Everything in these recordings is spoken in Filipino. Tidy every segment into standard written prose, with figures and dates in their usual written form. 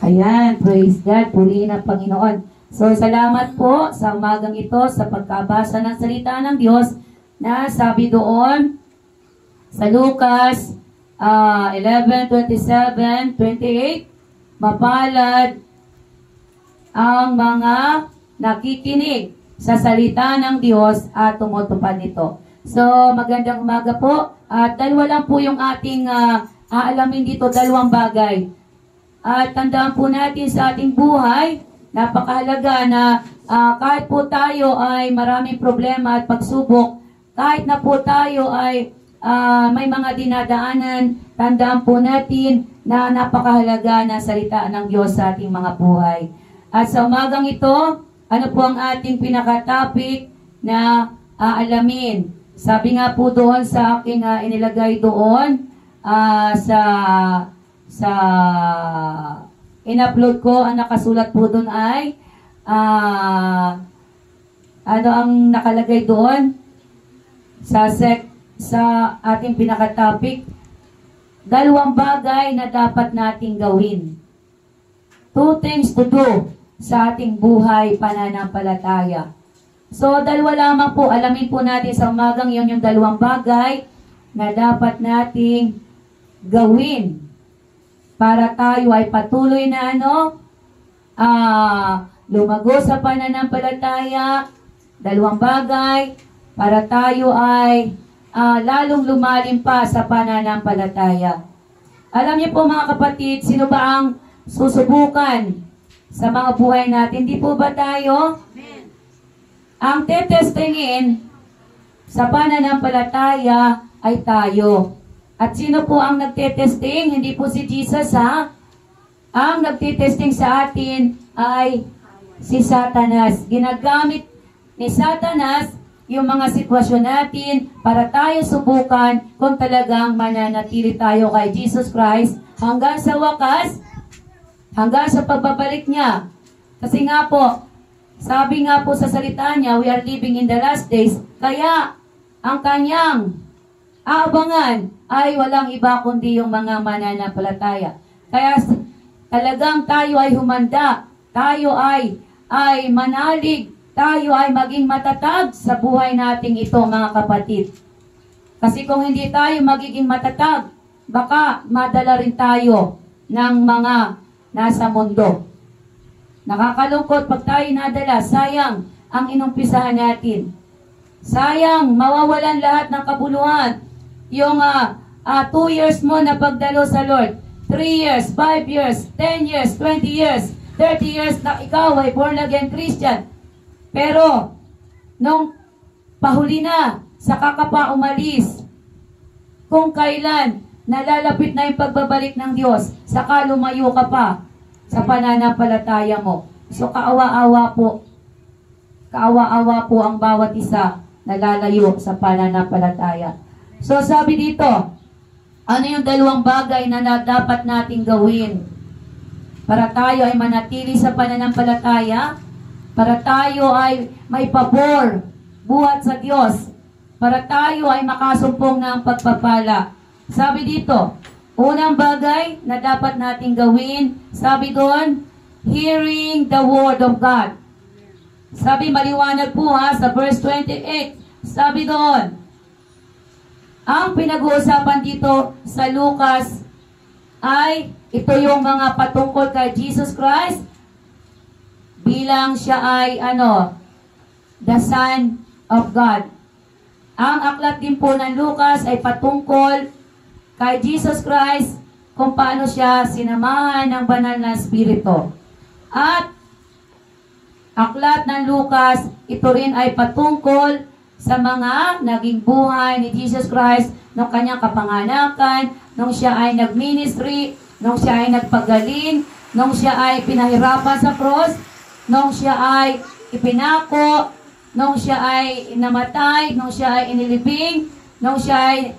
Ayan, praise God, purihin ang Panginoon. So, salamat po sa umagang ito sa pagkabasa ng salita ng Diyos na sabi doon sa Lucas 11:27-28, mapalad ang mga nakikinig sa salita ng Diyos at tumutupad nito. So, magandang umaga po. At dalawa lang po yung ating aalamin dito, dalawang bagay. At tandaan po natin sa ating buhay, napakahalaga na kahit po tayo ay maraming problema at pagsubok, kahit na po tayo ay may mga dinadaanan, tandaan po natin na napakahalaga na salita ng Diyos sa ating mga buhay. At sa umagang ito, ano po ang ating pinaka-topic na aalamin? Sabi nga po doon sa aking inilagay doon sa in-upload ko, ang nakasulat po doon ay ano ang nakalagay doon sa ating pinaka-topic, dalawang bagay na dapat nating gawin. 2 things to do sa ating buhay pananampalataya. So, dalawa lamang po, alamin po natin sa umagang yun yung dalawang bagay na dapat nating gawin para tayo ay patuloy na lumago sa pananampalataya. Dalawang bagay para tayo ay lalong lumalim pa sa pananampalataya. Alam niyo po mga kapatid, sino ba ang susubukan sa mga buhay natin? Di po ba tayo? Amen. Ang tetestingin sa pananampalataya ay tayo. At sino po ang nagtetesting? Hindi po si Jesus, ha? Ang nagtetesting sa atin ay si Satanas. Ginagamit ni Satanas yung mga sitwasyon natin para tayo subukan kung talagang mananatili tayo kay Jesus Christ hanggang sa wakas, hanggang sa pagbabalik niya. Kasi nga po, sabi nga po sa salita niya, we are living in the last days. Kaya, ang kanyang aabangan ay walang iba kundi yung mga mananampalataya. Kaya talagang tayo ay humanda, tayo ay manalig, tayo ay maging matatag sa buhay nating ito, mga kapatid. Kasi kung hindi tayo magiging matatag, baka madala rin tayo ng mga nasa mundo. Nakakalungkot pag tayo nadala, sayang ang inumpisahan natin. Sayang, mawawalan lahat ng kabuluhan. Yung 2 years mo na pagdalo sa Lord, 3 years, 5 years, 10 years, 20 years, 30 years na ikaw ay born again Christian. Pero, nung pahuli na, saka ka pa umalis, kung kailan nalalapit na yung pagbabalik ng Diyos, saka lumayo ka pa sa pananampalataya mo. So, kaawa-awa po. Kaawa-awa po ang bawat isa na lalayo sa pananampalataya. So, sabi dito, ano yung dalawang bagay na dapat nating gawin para tayo ay manatili sa pananampalataya, para tayo ay may pabor, buhat sa Diyos, para tayo ay makasumpong ng pagpapala. Sabi dito, unang bagay na dapat nating gawin, sabi doon, hearing the word of God. Sabi maliwanag po sa verse 28, sabi doon, ang pinag-uusapan dito sa Lucas ay ito yung mga patungkol kay Jesus Christ bilang siya ay the Son of God. Ang aklat din po ng Lucas ay patungkol kay Jesus Christ kung paano siya sinamahan ng banal na Espiritu. At aklat ng Lucas, ito rin ay patungkol sa mga naging buhay ni Jesus Christ nung kanyang kapanganakan, nung siya ay nag-ministry, nung siya ay nagpagaling, nung siya ay pinahirapan sa cross, nung siya ay ipinako, nung siya ay namatay, nung siya ay inilibing, nung siya ay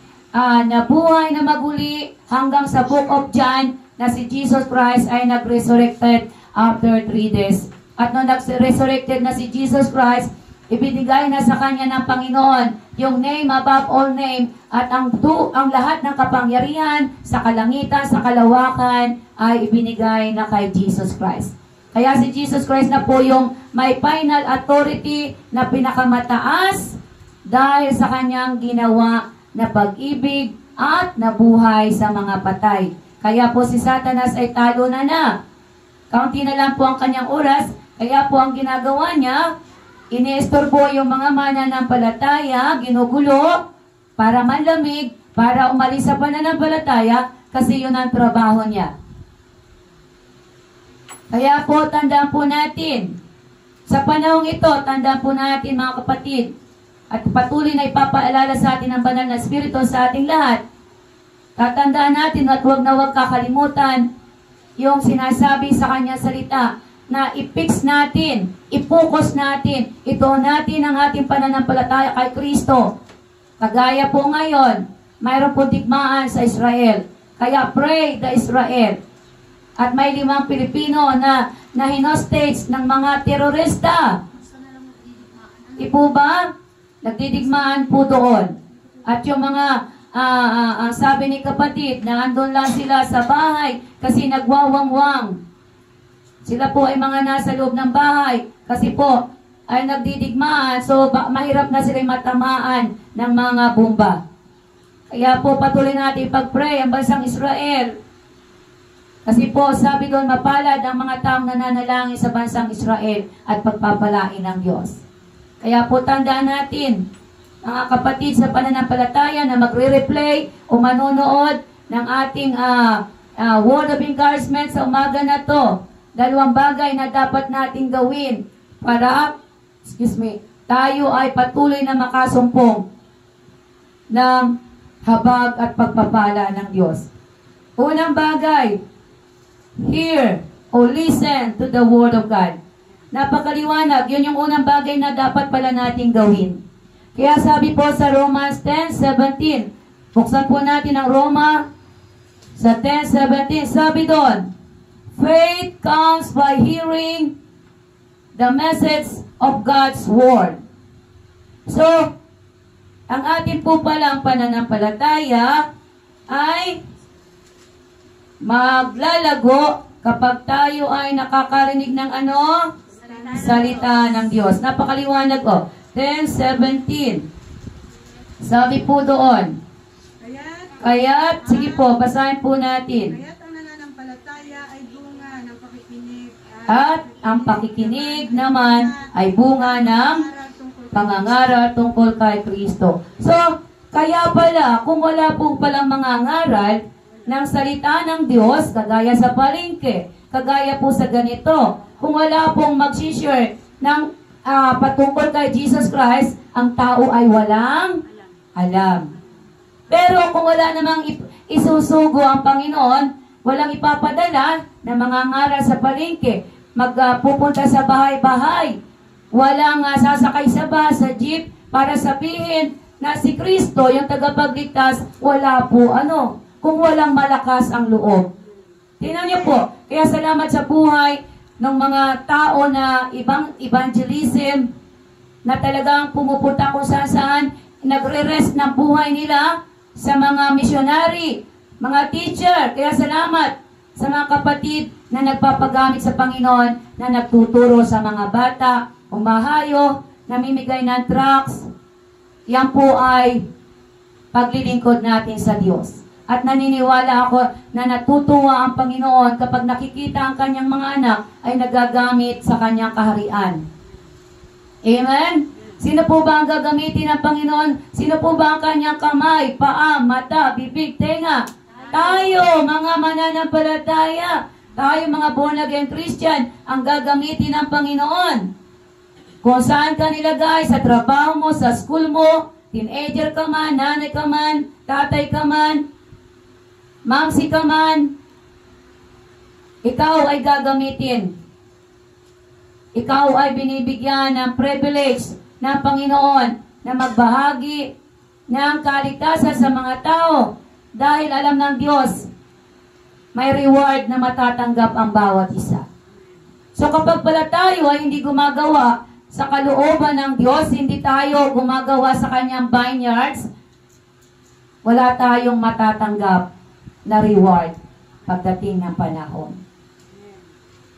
nabuhay na maguli, hanggang sa Book of John na si Jesus Christ ay nag-resurrected after 3 days. At nung nag-resurrected na si Jesus Christ, ibinigay na sa kanya ng Panginoon yung name above all name, at ang lahat ng kapangyarihan sa kalangitan, sa kalawakan, ay ibinigay na kay Jesus Christ. Kaya si Jesus Christ na po yung may final authority na pinakamataas dahil sa kanyang ginawa na pag-ibig at nabuhay sa mga patay. Kaya po si Satanas ay talo na. Kaunti na lang po ang kanyang oras, kaya po ang ginagawa niya, iniistorbo yung mga mananampalataya, ginugulo, para manlamig, para umalis sa pananampalataya, kasi yun ang trabaho niya. Kaya po, tandaan po natin, sa panahong ito, tandaan po natin mga kapatid, at patuloy na ipapaalala sa atin ang banal na Espiritu sa ating lahat. Tatandaan natin at huwag na huwag kakalimutan yung sinasabi sa kanyang salita, na i-fix natin, i-focus natin, ito natin ang ating pananampalataya kay Kristo. Kagaya po ngayon, mayroon po digmaan sa Israel. Kaya pray the Israel. At may 5 Pilipino na hinostage ng mga terorista. Di po ba? Nagdidigmaan po doon. At yung mga, sabi ni kapatid, na andun lang sila sa bahay kasi nagwawangwang. Sila po ay mga nasa loob ng bahay kasi po ay nagdidigmaan, so mahirap na sila matamaan ng mga bomba. Kaya po patuloy natin pag-pray ang bansang Israel. Kasi po sabi doon, mapalad ang mga taong nananalangin sa bansang Israel at pagpapalain ng Diyos. Kaya po tandaan natin, mga kapatid sa pananampalataya, na magre-replay o manonood ng ating word of encouragement sa umaga na to. 2 bagay na dapat nating gawin para, tayo ay patuloy na makasumpong ng habag at pagpapala ng Diyos. Unang bagay, hear or listen to the Word of God. Napakaliwanag, yun yung unang bagay na dapat pala nating gawin. Kaya sabi po sa Romans 10:17, buksan po natin ang Roma sa 10:17, sabi doon, faith comes by hearing the message of God's Word. So, ang atin po palang pananampalataya ay maglalago kapag tayo ay nakakarinig ng ano? Salita ng Diyos. Napakaliwanag ko. 10:17. Sabi po doon. Kaya, sige po, basahin po natin. At ang pakikinig naman ay bunga ng pangangaral tungkol kay Kristo. So, kaya pala, kung wala po palang mangangaral ng salita ng Diyos, kagaya sa palengke, kagaya po sa ganito, kung wala pong mag-share ng patungkol kay Jesus Christ, ang tao ay walang alam. Pero kung wala namang isusugo ang Panginoon, walang ipapadala na mangangaral sa palengke, magpupunta sa bahay-bahay, walang sasakay sa bus, sa jeep, para sabihin na si Kristo, yung tagapagligtas, wala po kung walang malakas ang loob. Tingnan niyo po, kaya salamat sa buhay ng mga tao na ibang evangelism, na talagang pumupunta kung saan, nagre-rest ng buhay nila sa mga missionary, mga teacher. Kaya salamat sa mga kapatid na nagpapagamit sa Panginoon, na nagtuturo sa mga bata, umahayo, namimigay ng tracts. Yan po ay paglilingkod natin sa Diyos. At naniniwala ako na natutuwa ang Panginoon kapag nakikita ang kanyang mga anak ay nagagamit sa kanyang kaharian. Amen? Sino po ba ang gagamitin ng Panginoon? Sino po ba ang kanyang kamay, paa, mata, bibig, tenga? Tayo, mga mananampalataya, tayo mga born-again Christian, ang gagamitin ng Panginoon. Kung saan ka nilagay, sa trabaho mo, sa school mo, teenager ka man, nanay ka man, tatay ka man, mamsi ka man, ikaw ay gagamitin. Ikaw ay binibigyan ng privilege ng Panginoon na magbahagi ng kaligtasan sa mga tao. Dahil alam ng Diyos, may reward na matatanggap ang bawat isa. So kapag pala tayo ay hindi gumagawa sa kalooban ng Diyos, hindi tayo gumagawa sa kanyang vineyards, wala tayong matatanggap na reward pagdating ng panahon.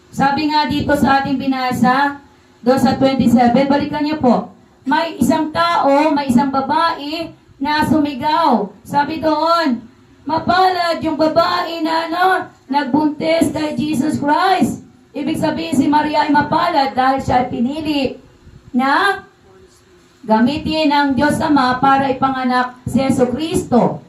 Sabi nga dito sa ating binasa, doon sa 27, balikan niyo po, may isang tao, may isang babae na sumigaw. Sabi doon, mapalad yung babae na nagbuntis kay Jesus Christ. Ibig sabihin si Maria ay mapalad dahil siya ay pinili na gamitin ng Diyos Ama para ipanganak si Jesucristo.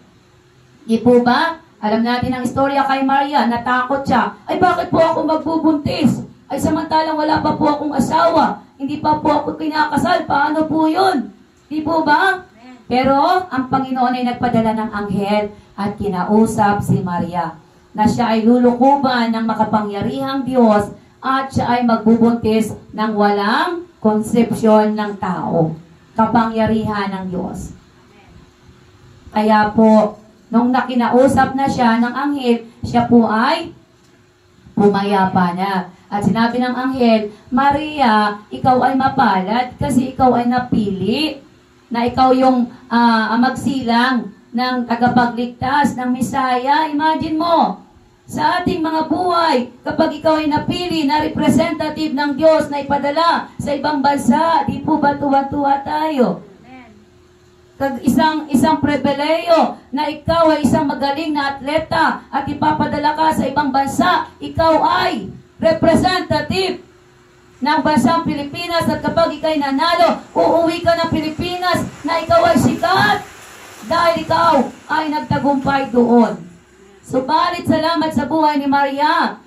Di po ba? Alam natin ang istorya kay Maria, natakot siya. Ay bakit po ako magbubuntis? Ay samantalang wala pa po akong asawa. Hindi pa po ako kinakasal. Paano po yun? Di po ba? Pero ang Panginoon ay nagpadala ng anghel at kinausap si Maria na siya ay lulukuban ng makapangyarihang Diyos at siya ay magbubuntis ng walang konsepsyon ng tao. Kapangyarihan ng Diyos. Kaya po, nung nakinausap na siya ng anghel, siya po ay pumayapa na. At sinabi ng anghel, Maria, ikaw ay mapalad kasi ikaw ay napili na ikaw yung magsilang ng tagapagligtas ng Misaya. Imagine mo, sa ating mga buhay, kapag ikaw ay napili na representative ng Diyos na ipadala sa ibang bansa, di po ba tuwa-tuwa tayo? Isang pribileyo na ikaw ay isang magaling na atleta at ipapadala ka sa ibang bansa, ikaw ay representative ng bansang Pilipinas at kapag ikaw'y nanalo, uuwi ka ng Pilipinas na ikaw ay sikat dahil ikaw ay nagtagumpay doon. Subalit salamat sa buhay ni Maria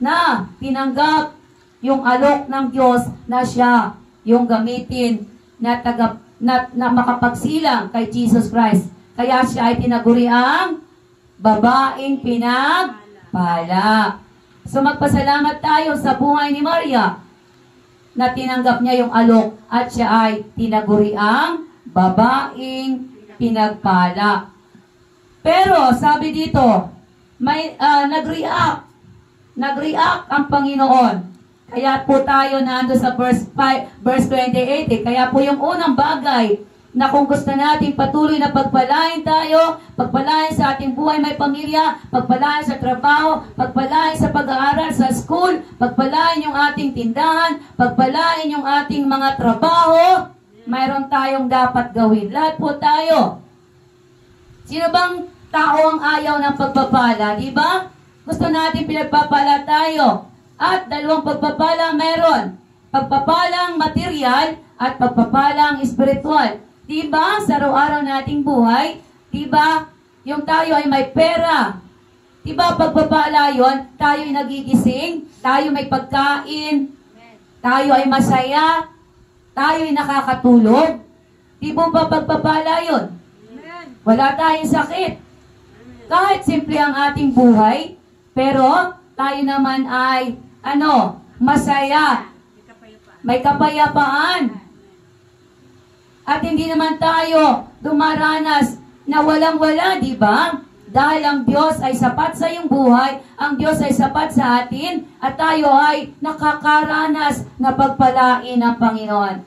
na tinanggap yung alok ng Diyos na siya yung gamitin na makapagsilang kay Jesus Christ. Kaya siya ay tinaguri ang babaeng pinagpala. So magpasalamat tayo sa buhay ni Maria na tinanggap niya yung alok at siya ay tinaguri ang babaeng pinagpala. Pero sabi dito, may nag-react ang Panginoon. Kaya po tayo nando sa verse 28. Kaya po yung unang bagay na kung gusto natin patuloy na pagpalain tayo, pagpalain sa ating buhay may pamilya, pagpalain sa trabaho, pagpalain sa pag-aaral sa school, pagpalain yung ating tindahan, pagpalain yung ating mga trabaho, mayroon tayong dapat gawin. Lahat po tayo. Sino bang tao ang ayaw ng pagpapala, di ba? Gusto natin pinagpapala tayo. At dalawang pagpapala meron. Pagpapalang material at pagpapalang espiritual. Di ba? Sa araw-araw nating buhay, di ba? Yung tayo ay may pera. Di ba? Pagpapala yon, tayo ay nagigising, tayo may pagkain, tayo ay masaya, tayo ay nakakatulog. Di ba pagpapala yon? Wala tayong sakit. Kahit simple ang ating buhay, pero tayo naman ay, masaya. May kapayapaan. At hindi naman tayo dumaranas na walang-wala, di ba? Dahil ang Diyos ay sapat sa iyong buhay, ang Diyos ay sapat sa atin, at tayo ay nakakaranas na pagpalain ng Panginoon.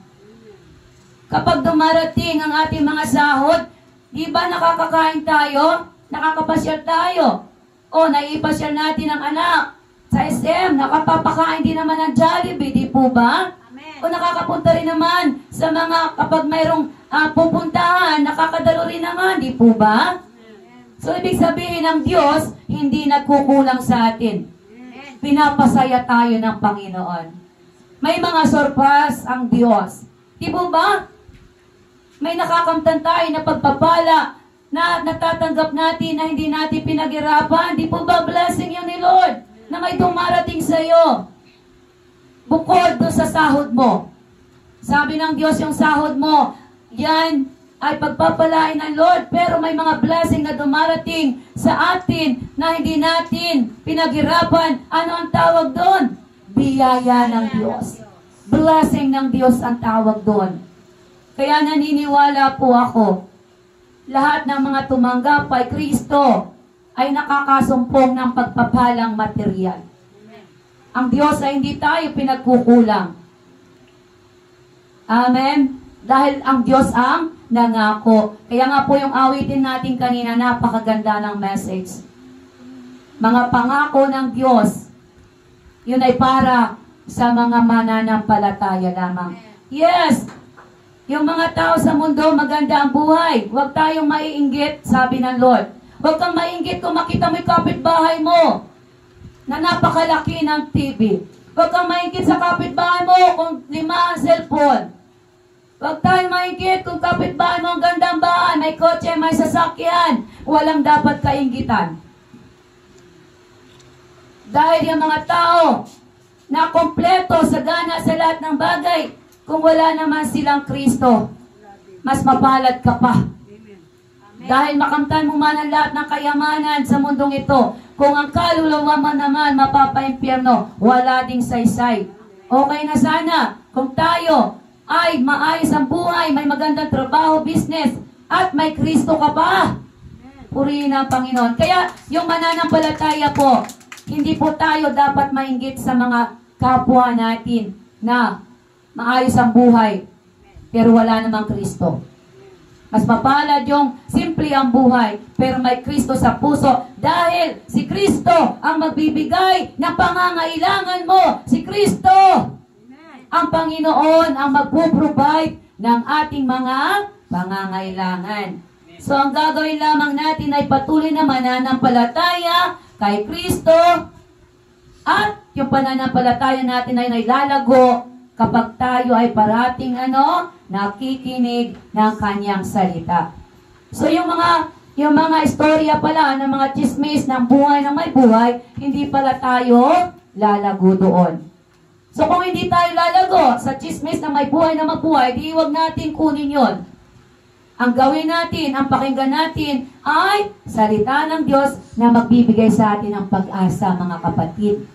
Kapag dumarating ang ating mga sahod, di ba nakakakain tayo? Nakakapasyal tayo. O naipasyal natin ang anak sa SM, nakapapakain din naman ng Jollibee, di po ba? Amen. O nakakapunta rin naman sa mga, kapag mayroong pupuntahan, nakakadalo rin naman, di po ba? Amen. So ibig sabihin ng Diyos, hindi nagkukulang sa atin. Amen. Pinapasaya tayo ng Panginoon. May mga surprise ang Diyos. Di po ba? May nakakamtan tayo na pagpapala na natatanggap natin na hindi natin pinaghirapan. Di po ba blessing yun ni Lord na may dumarating sa iyo? Bukod doon sa sahod mo. Sabi ng Diyos yung sahod mo, yan ay pagpapalain ng Lord. Pero may mga blessing na dumarating sa atin na hindi natin pinaghirapan. Ano ang tawag doon? Biyaya ng Diyos. Blessing ng Diyos ang tawag doon. Kaya naniniwala po ako, lahat ng mga tumanggap kay Kristo ay nakakasumpong ng pagpapalang material. Amen. Ang Diyos ay hindi tayo pinagkukulang. Amen? Dahil ang Diyos ang nangako. Kaya nga po yung awitin natin kanina, napakaganda ng message. Mga pangako ng Diyos, yun ay para sa mga mananampalataya lamang. Yes! Yung mga tao sa mundo, maganda ang buhay. Huwag tayong maiinggit, sabi ng Lord. Huwag kang maiinggit kung makita mo yung kapitbahay mo na napakalaki ng TV. Huwag kang maiinggit sa kapitbahay mo kung 5 ang cellphone. Huwag tayong maiinggit kung kapitbahay mo ang gandang bahay, may kotse, may sasakyan. Walang dapat kainggitan. Dahil yung mga tao na kompleto, sagana sa lahat ng bagay, kung wala naman silang Kristo, mas mapalad ka pa. Dahil makamtan mo man ang lahat ng kayamanan sa mundong ito, kung ang kaluluwa mo naman mapapaimpyerno, wala ding saysay. Okay na sana kung tayo ay maayos ang buhay, may magandang trabaho, business, at may Kristo ka pa. Purihin ang Panginoon. Kaya yung mananampalataya po, hindi po tayo dapat mainggit sa mga kapwa natin na maayos ang buhay, pero wala namang Kristo. Mas mapalad yung simple ang buhay, pero may Kristo sa puso. Dahil si Kristo ang magbibigay ng pangangailangan mo. Si Kristo, ang Panginoon, ang magpo-provide ng ating mga pangangailangan. So, ang gagawin lamang natin ay patuloy na mananampalataya kay Kristo, at yung pananampalataya natin ay nailalago kapag tayo ay parating nakikinig ng kanyang salita. So yung mga istorya pala ng mga chismis ng buhay ng may buhay, hindi pala tayo lalago doon. So kung hindi tayo lalago sa chismis ng may buhay na mabuhay, di huwag natin kunin yon. Ang gawin natin, ang pakinggan natin ay salita ng Diyos na magbibigay sa atin ng pag-asa, mga kapatid.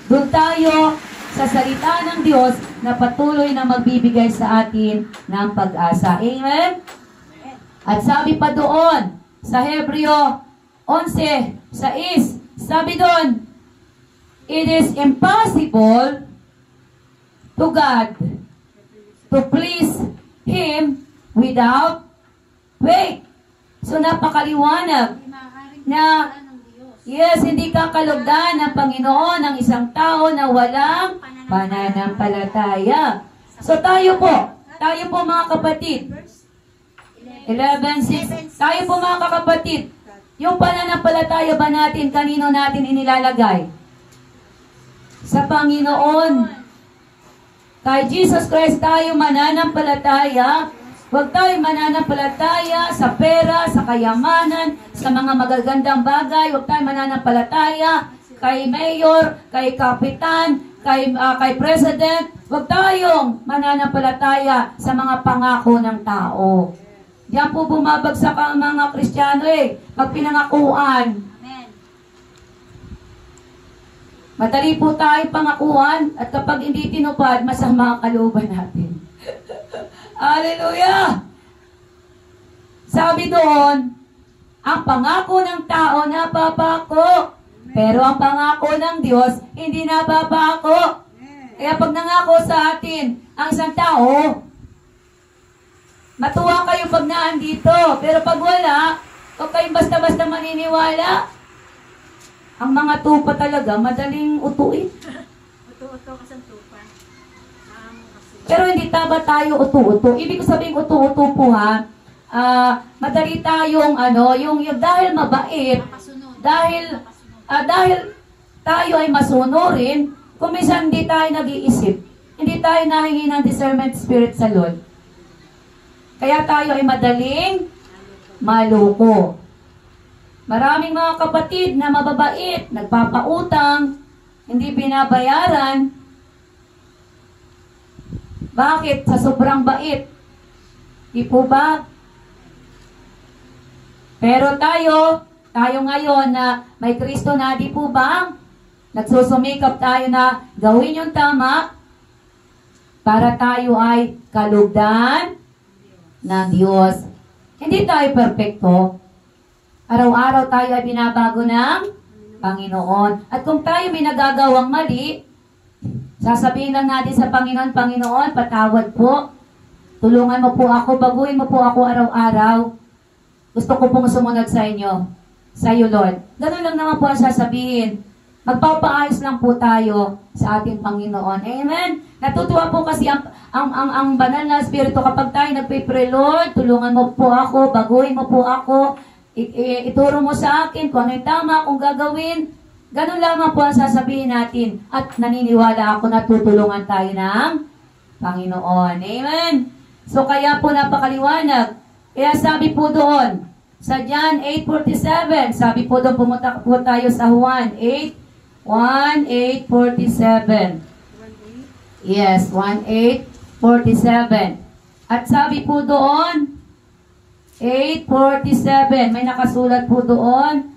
Doon tayo sa salita ng Diyos na patuloy na magbibigay sa atin ng pag-asa. Amen? At sabi pa doon, sa Hebreo 11:6, sabi doon, it is impossible to God to please Him without faith. So napakaliwanag na yes, hindi kakalugdan ng Panginoon ng isang tao na walang pananampalataya. So tayo po mga kapatid, 11:6, tayo po mga kapatid, yung pananampalataya ba natin, kanino natin inilalagay? Sa Panginoon. Kay Jesus Christ tayo mananampalataya. Huwag tayo mananampalataya sa pera, sa kayamanan, sa mga magagandang bagay. Huwag tayo mananampalataya kay mayor, kay kapitan, kay president. Huwag tayong mananampalataya sa mga pangako ng tao. Diyan po bumabagsak ang mga Kristiyano pag pinangakuan. Madali po tayo pangakuan, at kapag hindi tinupad, masama ang kalooban natin. Hallelujah! Sabi doon, ang pangako ng tao napapako, pero ang pangako ng Diyos hindi napapako. Kaya pag nangako sa atin ang isang tao, matuwa kayo pag naandito, pero pag wala, huwag kayong basta-basta maniniwala. Ang mga tupa talaga, madaling utuin. Uto-uto kasang tupa. Pero hindi tama tayo utu-utu. Ibig ko sabihin utu-utu po madali tayong yung dahil mabait, dahil tayo ay masunurin, kung minsan hindi tayo nag-iisip, hindi tayo nahingi ng discernment spirit sa Lord. Kaya tayo ay madaling maluko. Maraming mga kapatid na mababait, nagpapautang, hindi binabayaran. Bakit? Sa sobrang bait. Di po ba? Pero tayo ngayon na may Kristo na, di po ba? Nagsusumikap tayo na gawin yung tama para tayo ay kalugdan ng Diyos. Hindi tayo perfecto. Araw-araw tayo ay binabago ng Panginoon. At kung tayo may nagagawang mali, Sasabihin lang natin sa Panginoon, Panginoon, patawad po. Tulungan mo po ako, baguhin mo po ako araw-araw. Gusto ko pong sumunod sa inyo. Sa iyo, Lord. Ganun lang naman po ang sasabihin. Magpapaayos lang po tayo sa ating Panginoon. Amen? Natutuwa po kasi ang banal na Espiritu kapag tayo nagpipray, Lord, tulungan mo po ako, baguhin mo po ako, ituro mo sa akin kung ano yung tama, kung gagawin. Ganun lamang po ang sasabihin natin. At naniniwala ako na tutulungan tayo ng Panginoon. Amen? So kaya po napakaliwanag. Kaya sabi po doon, sa John 8:47, sabi po doon, pumunta po tayo sa Juan 8:47. Yes, 1:8:47. At sabi po doon, 8:47, may nakasulat po doon.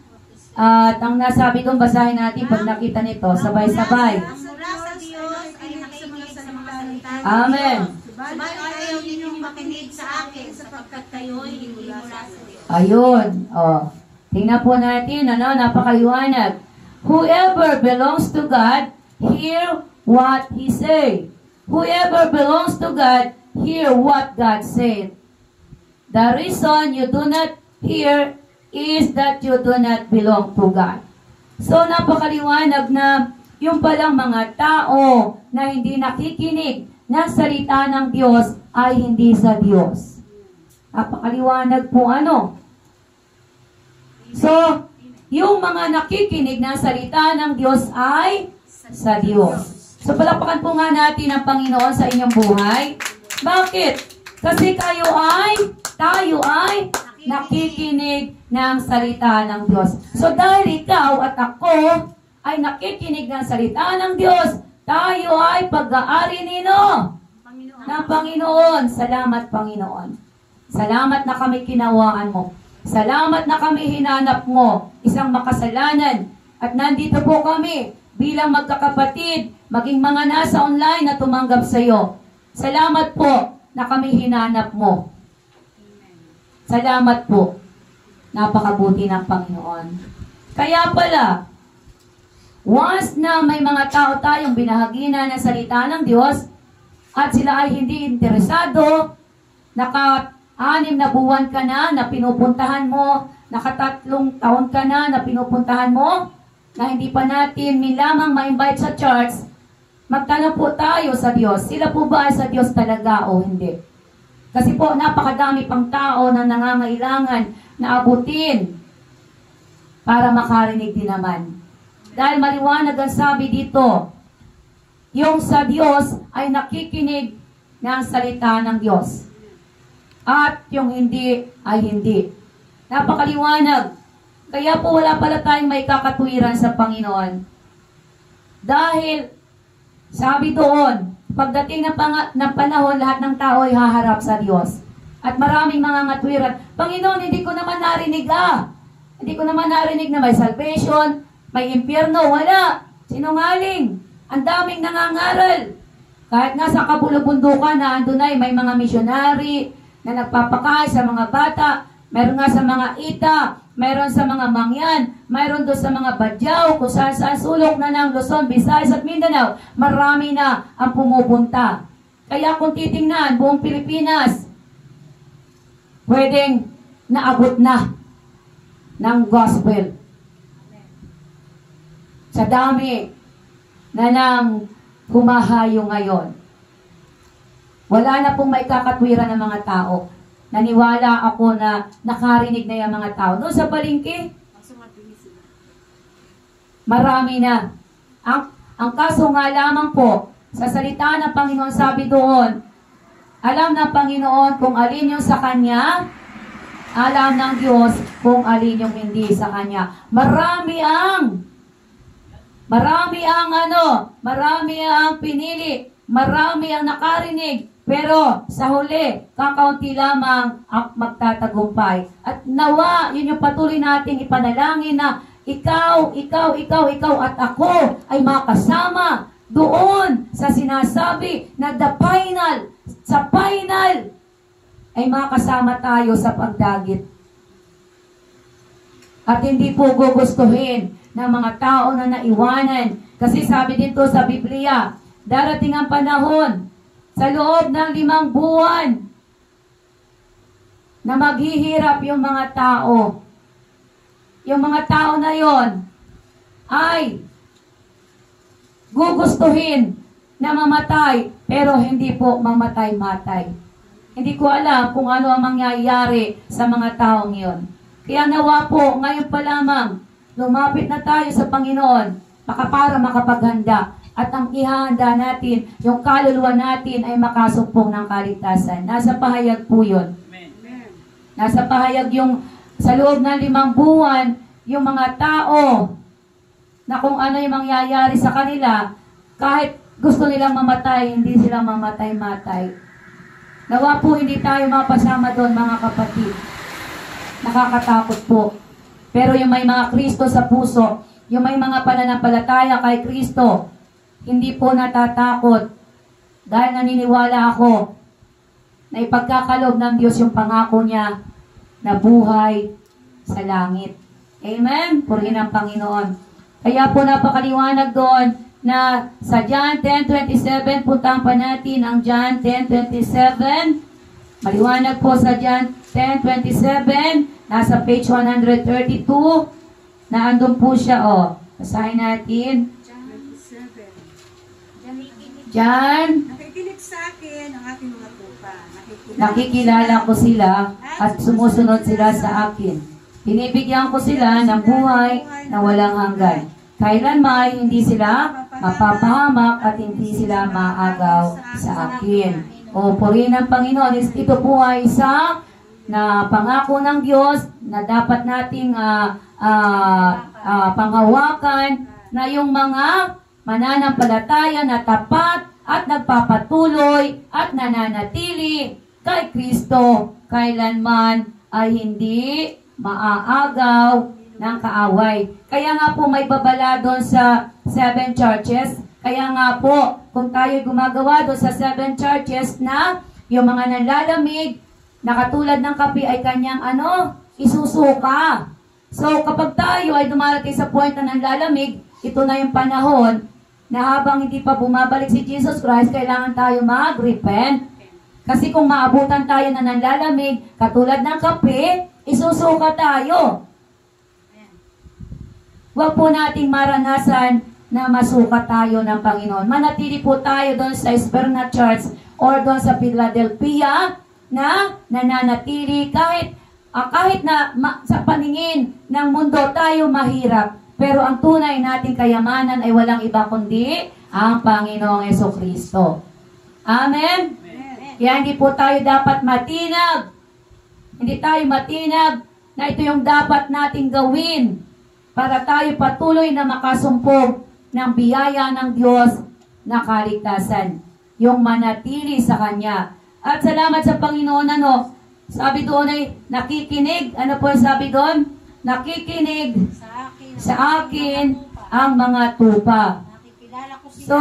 At ang nasabi doon, basahin natin pag nakita nito, sabay-sabay. Mula sa Diyos ay nakikinig sa mga salita ng Amen. Subalit ayaw ninyong makinig sa akin sapagkat kayo'y hindi mula sa Diyos. Ayun. Oh. Tingnan po natin, napakaliwanag. Whoever belongs to God, hear what He say. Whoever belongs to God, hear what God said. The reason you do not hear is that you do not belong to God. So, napakaliwanag na yung palang mga tao na hindi nakikinig ng salita ng Diyos ay hindi sa Diyos. Napakaliwanag po ano. So, yung mga nakikinig ng salita ng Diyos ay sa Diyos. So, palakpakan po nga natin ang Panginoon sa inyong buhay. Bakit? Kasi tayo ay nakikinig ng salita ng Diyos. So, dahil ikaw at ako ay nakikinig ng salita ng Diyos, tayo ay pag-aari nino ng Panginoon. Salamat, Panginoon. Salamat na kami kinawaan mo. Salamat na kami hinanap mo, isang makasalanan. At nandito po kami bilang magkakapatid, maging mga nasa online na tumanggap sa iyo. Salamat po na kami hinanap mo. Salamat po. Napakabuti ng Panginoon. Kaya pala, once na may mga tao tayong binahagina ng salita ng Diyos at sila ay hindi interesado, naka-6 na buwan ka na pinupuntahan mo, naka-3 taon ka na pinupuntahan mo, na hindi pa natin lamang ma-invite sa church, magtanong po tayo sa Diyos. Sila po ba ay sa Diyos talaga o hindi? Kasi po, napakadami pang tao na nangangailangan na abutin para makarinig din naman. Dahil maliwanag ang sabi dito, yung sa Diyos ay nakikinig ng salita ng Diyos. At yung hindi ay hindi. Napakaliwanag. Kaya po wala pala tayong may kakatwiran sa Panginoon. Dahil, sabi doon, pagdating ng panahon, lahat ng tao ay haharap sa Diyos. At maraming mga ngatwiran, Panginoon, hindi ko naman narinig Hindi ko naman narinig na may salvation, may impyerno, wala. Sinungaling. Ang daming nangangaral. Kahit nga sa kabulubundukan na andun ay may mga misyonary na nagpapakain sa mga bata, meron nga sa mga ita, meron sa mga mangyan, meron doon sa mga badyaw, kung saan sulok na ng Luzon, Visayas at Mindanao, marami na ang pumupunta. Kaya kung titingnan, buong Pilipinas, pwedeng naabot na ng gospel. Sa dami na nang humahayo ngayon. Wala na pong may kakatwiran ng mga tao. Naniwala ako na nakarinig na yung mga tao. Doon sa palengke, marami na. Ang kaso nga lamang po, sa salita ng Panginoon sabi doon, alam ng Panginoon kung alin yung sa Kanya, alam ng Diyos kung alin yung hindi sa Kanya. Marami ang pinili, marami ang nakarinig, pero sa huli, kakaunti lamang ang magtatagumpay. At nawa, yun yung patuloy nating ipanalangin na ikaw at ako ay makasama doon sa sinasabi na sa final, ay makasama tayo sa pagdagit. At hindi po gugustuhin ng mga tao na naiwanan. Kasi sabi dito sa Biblia, darating ang panahon sa loob ng 5 buwan na maghihirap yung mga tao. Yung mga tao na yon ay gugustuhin na mamatay, pero hindi po mamatay-matay. Hindi ko alam kung ano ang mangyayari sa mga taong yon. Kaya nawa po, ngayon pa lamang, lumapit na tayo sa Panginoon para makapaghanda. At ang ihahanda natin, yung kaluluwa natin ay makasumpong ng kaligtasan. Nasa pahayag po yun. Nasa pahayag yung sa loob ng 5 buwan, yung mga tao na kung ano yung mangyayari sa kanila, kahit gusto nilang mamatay, hindi sila mamatay-matay. Nawa po hindi tayo mapasama doon, mga kapatid. Nakakatakot po. Pero yung may mga Kristo sa puso, yung may mga pananampalataya kay Kristo, hindi po natatakot. Dahil naniniwala ako na ipagkakalob ng Diyos yung pangako niya na buhay sa langit. Amen? Purihin ang Panginoon. Kaya po napakaliwanag doon na sa John 10:27, puntahan pa natin ang John 10:27. Maliwanag po sa John 10:27, nasa page 132, na andun po siya, basahin natin. John, Nakikinig sa akin ang aking mga tupa. nakikilala ko sila at sumusunod sila sa akin. Binibigyan ko sila ng buhay na walang hanggan. Kailanman hindi sila mapapahamak at hindi sila maagaw sa akin. O purihin ng Panginoon, ito po ay isa na pangako ng Diyos na dapat nating panghawakan, na yung mga mananampalataya na tapat at nagpapatuloy at nananatili kay Kristo kailanman ay hindi maaagaw ng kaaway. Kaya nga po may babala doon sa 7 churches. Kaya nga po, kung tayo gumagawa doon sa 7 churches na yung mga nanlalamig na katulad ng kape ay kanyang isusuka. So kapag tayo ay dumarating sa point na nanlalamig, ito na yung panahon na habang hindi pa bumabalik si Jesus Christ, kailangan tayo mag-repent. Kasi kung maabutan tayo na nanlalamig, katulad ng kape, isusuka tayo. Huwag po nating maranasan na masuka tayo ng Panginoon. Manatili po tayo doon sa Esperna Church or doon sa Philadelphia na nananatili kahit na sa paningin ng mundo tayo mahirap. Pero ang tunay nating kayamanan ay walang iba kundi ang Panginoong Jesucristo. Amen? Kaya hindi po tayo dapat matinag. Hindi tayo matinag na ito yung dapat nating gawin para tayo patuloy na makasumpong ng biyaya ng Diyos na kaligtasan. Yung manatili sa Kanya. At salamat sa Panginoon, sabi doon ay nakikinig. Ano po sabi doon? Nakikinig sa akin ang mga tupa. Nakikilala ko sila. So,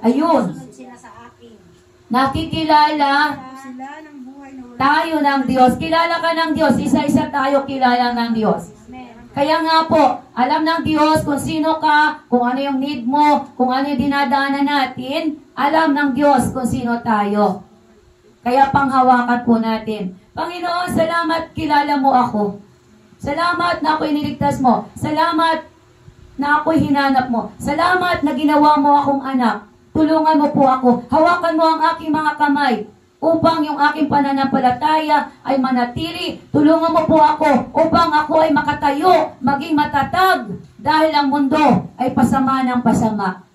ayun. Susunod sila sa akin. Nakikilala Sila ng buhay na wala. tayo ng Diyos. Kilala ka ng Diyos. Isa-isa tayo kilala ng Diyos. Amen. Kaya nga po, alam ng Diyos kung sino ka, kung ano yung need mo, kung ano yung dinadaanan natin. Alam ng Diyos kung sino tayo. Kaya panghawakan po natin. Panginoon, salamat kilala mo ako. Salamat na ako'y niligtas mo. Salamat na ako'y hinanap mo. Salamat na ginawa mo akong anak. Tulungan mo po ako. Hawakan mo ang aking mga kamay upang yung aking pananampalataya ay manatili. Tulungan mo po ako upang ako ay makatayo, maging matatag dahil ang mundo ay pasama ng pasama.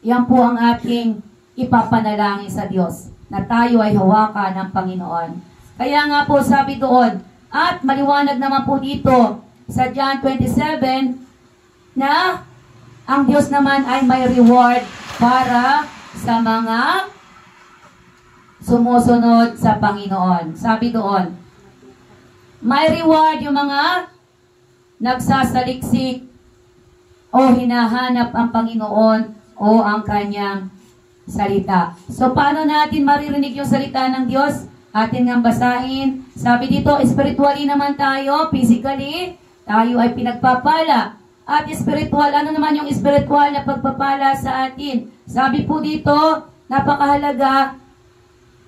Yan po ang aking ipapanalangin sa Diyos, na tayo ay hawakan ng Panginoon. Kaya nga po sabi doon, at maliwanag naman po dito sa John 27 na ang Diyos naman ay may reward para sa mga sumusunod sa Panginoon. Sabi doon, may reward yung mga nagsasaliksik o hinahanap ang Panginoon o ang kanyang salita. So, paano natin maririnig yung salita ng Diyos? Atin nga basahin. Sabi dito, spiritually naman tayo, physically, tayo ay pinagpapala. At spiritual, ano naman yung spiritual na pagpapala sa atin? Sabi po dito, napakahalaga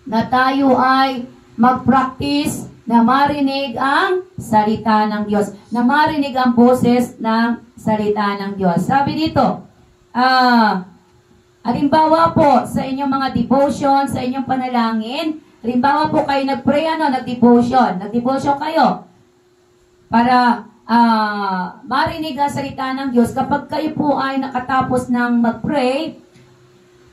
na tayo ay mag-practice na marinig ang salita ng Diyos. Na marinig ang boses ng salita ng Diyos. Sabi dito, halimbawa po sa inyong mga devotion, sa inyong panalangin, halimbawa po kayo nag-pray, nag-devotion kayo para marinig ang salita ng Diyos. Kapag kayo po ay nakatapos ng mag-pray,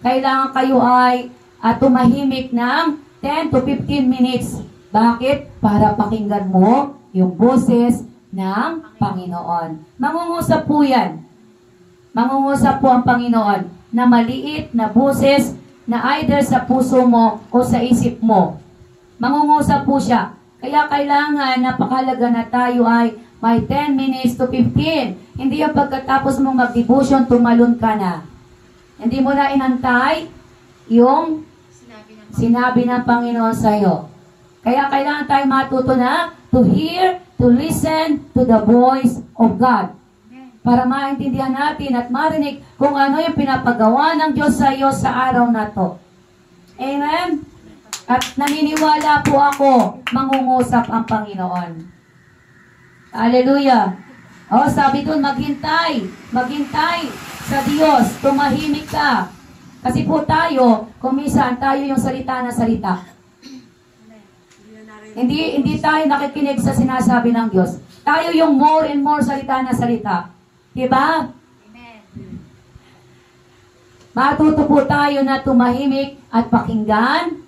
kailangan kayo ay tumahimik ng 10 to 15 minutes. Bakit? Para pakinggan mo yung boses ng Panginoon. Mangungusap po yan. Mangungusap po ang Panginoon na maliit na boses na either sa puso mo o sa isip mo. Mangungusap po siya. Kaya kailangan, napakahalaga na tayo ay may 10 minutes to 15. Hindi yung pagkatapos mong mag-devotion, tumalon ka na. Hindi mo na inantay yung sinabi ng Panginoon sa iyo. Kaya kailangan tayo matuto na to hear, to listen to the voice of God. Para maintindihan natin at marinig kung ano yung pinapagawa ng Diyos sa iyo sa araw na to. Amen? At naniniwala po ako, mangungusap ang Panginoon. Hallelujah. O, sabi doon, maghintay sa Diyos, tumahimik ka. Kasi po tayo, kumisan tayo yung salita na salita. Hindi tayo nakikinig sa sinasabi ng Diyos. Tayo yung more and more salita na salita. Diba? Amen. Matuto po tayo na tumahimik at pakinggan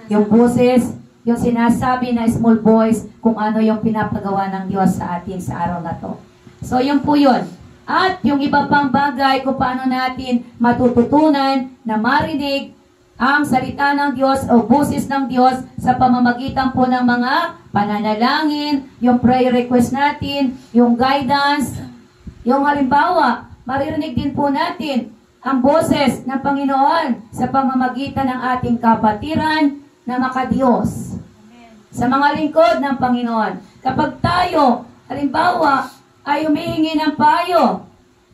yung boses, yung sinasabi na small voice, kung ano yung pinapagawa ng Diyos sa atin sa araw na to. So, yun po yun. At yung iba pang bagay kung paano natin matututunan na marinig ang salita ng Diyos o boses ng Diyos sa pamamagitan po ng mga pananalangin, yung prayer request natin, yung guidance, yung halimbawa, maririnig din po natin ang boses ng Panginoon sa pamamagitan ng ating kapatiran na makadiyos. Sa mga lingkod ng Panginoon. Kapag tayo, halimbawa, ay humihingi ng payo,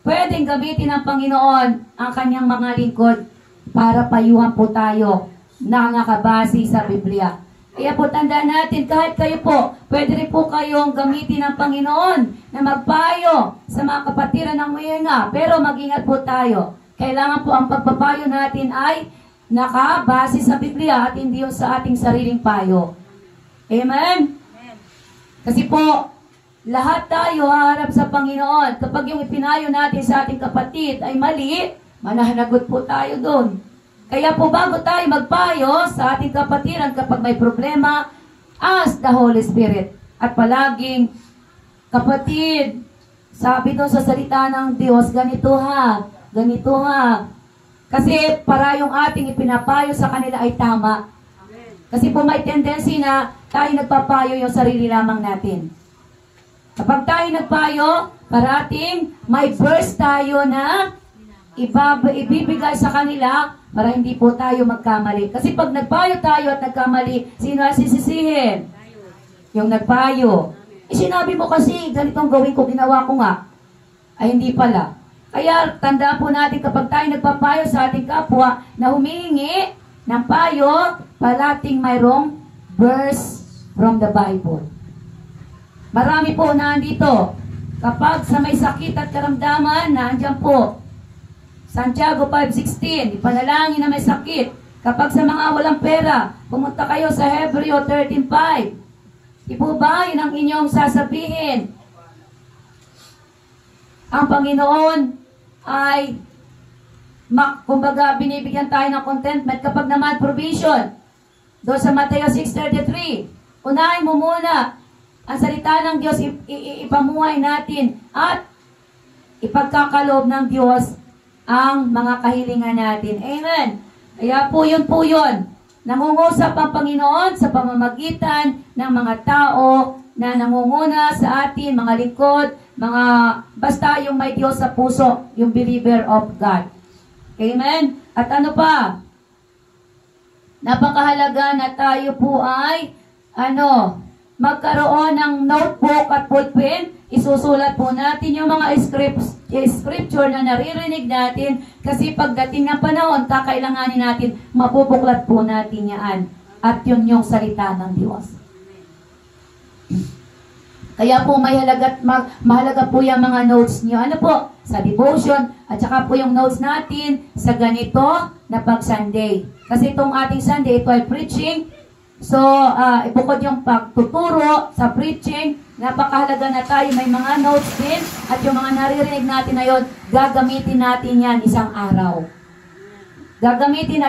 pwedeng gamitin ng Panginoon ang kanyang mga lingkod para payuhan po tayo na nakabase sa Biblia. Kaya po tandaan natin, kahit kayo po, pwede rin po kayong gamitin ng Panginoon na magpayo sa mga kapatiran ng huminga. Pero mag-ingat po tayo. Kailangan po ang pagpapayo natin ay nakabase sa Biblia at hindi yung sa ating sariling payo. Amen? Kasi po, lahat tayo haharap sa Panginoon. Kapag yung ipinayo natin sa ating kapatid ay mali, manahanagot po tayo doon. Kaya po bago tayo magpayo sa ating kapatiran kapag may problema, ask the Holy Spirit. At palaging, kapatid, sabi doon sa salita ng Diyos, ganito ha. Kasi para yung ating ipinapayo sa kanila ay tama. Kasi po may tendency na tayo nagpapayo yung sarili lamang natin. Kapag tayo nagpayo, parating may verse tayo na ibibigay sa kanila para hindi po tayo magkamali. Kasi pag nagpayo tayo at nagkamali, sino ang sisisihin? Yung nagpayo. Sinabi mo kasi, ganitong gawin ko, ginawa ko nga. Ay hindi pala. Kaya tandaan po natin kapag tayo nagpapayo sa ating kapwa na humihingi ng payo, parating mayroong verse from the Bible. Marami po nandito. Kapag sa may sakit at karamdaman, nandiyan po. Santiago 5:16, ipanalangin na may sakit. Kapag sa mga walang pera, pumunta kayo sa Hebreo 13:5. Di po ba yun ang inyong sasabihin? Ang Panginoon ay kumbaga binibigyan tayo ng contentment kapag naman provision. Doon sa Mateo 6:33, unahin mo muna ang salita ng Diyos, ipamuhay natin at ipagkakaloob ng Diyos ang mga kahilingan natin. Amen. Kaya po yun. Nangungusap ang Panginoon sa pamamagitan ng mga tao na nangunguna sa atin, mga lingkod, basta yung may Diyos sa puso, yung believer of God. Amen? At ano pa? Napakahalaga na tayo po ay, magkaroon ng notebook at ballpen. Isusulat po natin yung mga scripture na naririnig natin kasi pagdating ng panahon, kakailanganin natin, mapupuklat po natin yan. At yun yung salita ng Diyos. Kaya po mahalaga po yung mga notes niyo. Ano po? Sa devotion. At saka po yung notes natin sa ganito na pag-Sunday. Kasi itong ating Sunday, ito ay preaching. So, bukod yung pagtuturo sa preaching, napakahalaga na tayo may mga notes din. At yung mga naririnig natin na yun, gagamitin natin yan isang araw. Gagamitin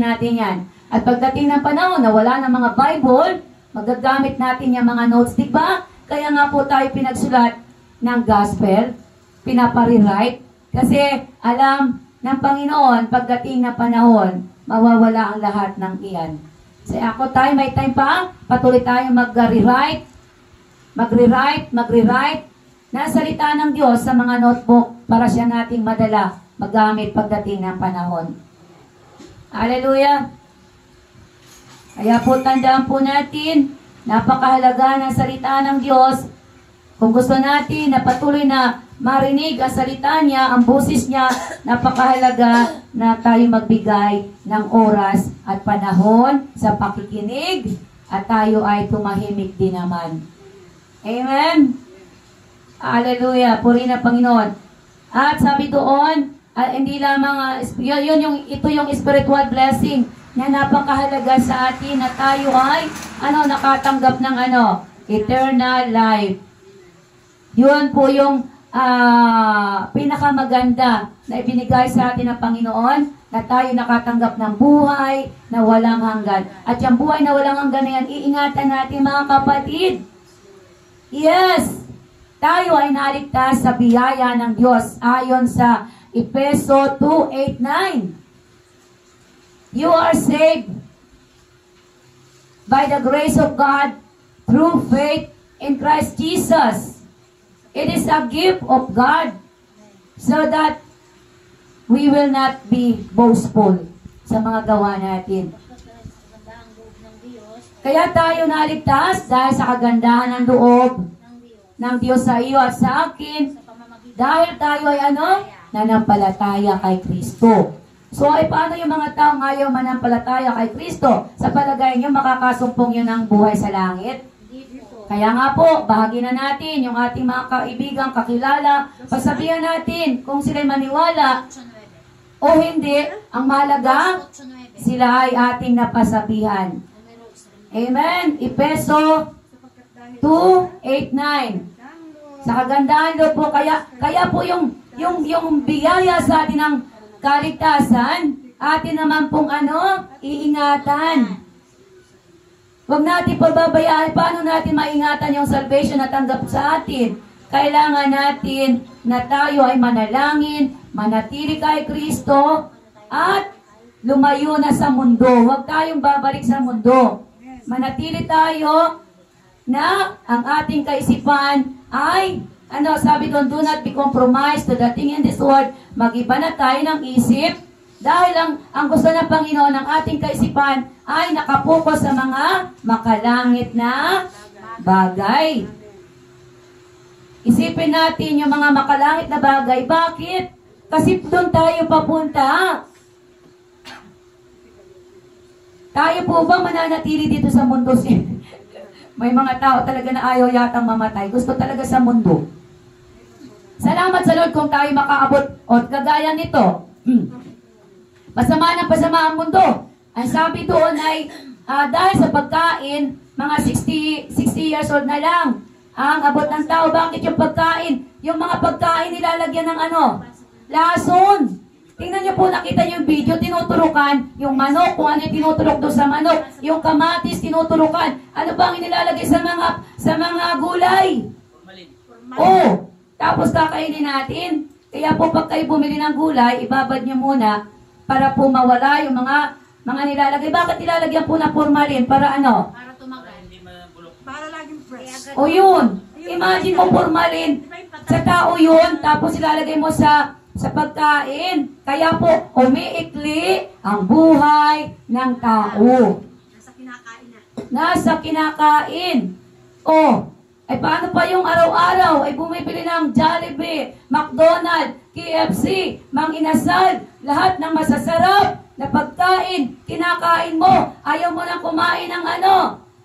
natin yan. At pagdating ng panahon na wala ng mga Bible, magagamit natin yung mga notes, diba? Kaya nga po tayo pinagsulat ng gospel, pinapare-write, kasi alam ng Panginoon, pagdating ng panahon, mawawala ang lahat ng iyan. So ako tayo, may time pa, patuloy tayo mag-rewrite, na salita ng Diyos sa mga notebook para siya nating madala, magamit pagdating ng panahon. Hallelujah! Kaya po tandaan po natin, napakahalaga ng salita ng Diyos. Kung gusto natin na patuloy na marinig ang salita niya, ang boses niya, napakahalaga na tayo magbigay ng oras at panahon sa pakikinig at tayo ay tumahimik din naman. Amen? Hallelujah! Puri na Panginoon. At sabi doon, hindi lamang, ito yung spiritual blessing na napakahalaga sa atin na tayo ay nakatanggap ng eternal life. Yun po yung pinakamaganda na ibinigay sa atin ng Panginoon, na tayo nakatanggap ng buhay na walang hanggan. At yung buhay na walang hanggan na yan, iingatan natin mga kapatid. Yes! Tayo ay naligtas sa biyaya ng Diyos ayon sa Efeso 2:8-9. You are saved by the grace of God through faith in Christ Jesus. It is a gift of God so that we will not be boastful sa mga gawa natin. Kaya tayo naligtas dahil sa kagandahan ng loob ng Diyos sa iyo at sa akin, dahil tayo ay nanampalataya kay Kristo. So, paano yung mga taong ayaw manampalataya kay Kristo? Sa palagay nyo, makakasumpong yun ang buhay sa langit? Kaya nga po, bahagi na natin yung ating mga kaibigan, kakilala, pasabihan natin kung sila'y maniwala o hindi, ang mahalaga, sila ay ating napasabihan. Amen? Efeso 2:8-9. Sa kagandahan do po, kaya po yung biyaya sa atin ng kaligtasan, atin naman pong iingatan. Huwag natin pababayaan. Paano natin maingatan yung salvation na tanggap sa atin? Kailangan natin na tayo ay manalangin, manatili kay Kristo, at lumayo na sa mundo. Huwag tayong babalik sa mundo. Manatili tayo na ang ating kaisipan ay, sabi doon, do not be compromised to the thing in this world. Mag-iba na tayo ng isip dahil ang gusto ng Panginoon ng ating kaisipan ay nakapokus sa mga makalangit na bagay. Isipin natin yung mga makalangit na bagay. Bakit? Kasi doon tayo papunta. Tayo po ba mananatili dito sa mundo? May mga tao talaga na ayaw yatang mamatay. Gusto talaga sa mundo. Salamat sa Lord kung tayo makaabot. O kagaya nito. Pasama ng pasama ang mundo. Ang sabi doon ay, dahil sa pagkain, mga 60 years old na lang ang abot ng tao. Bakit yung pagkain? Yung mga pagkain nilalagyan ng lason. Tingnan niyo po, nakita niyo yung video, tinuturukan yung manok, kung ano yung tinuturok doon sa manok, yung kamatis, tinuturukan. Ano ba ang nilalagay sa mga gulay? Oh, tapos kakainin natin. Kaya po pag kayo bumili ng gulay, ibabad niyo muna para po mawala yung mga nilalagay. Bakit nilalagyan po na formalin? Para Para tumagal. Para laging fresh. O yun, imagine mo formalin sa tao yun, tapos ilalagay mo sa pagkain. Kaya po, umiikli ang buhay ng tao. Nasa kinakain na. Nasa kinakain. O, Ay paano pa yung araw-araw ay bumibili ng Jollibee, McDonald's, KFC, Mang Inasal, lahat ng masasarap na pagkain, kinakain mo. Ayaw mo nang kumain ng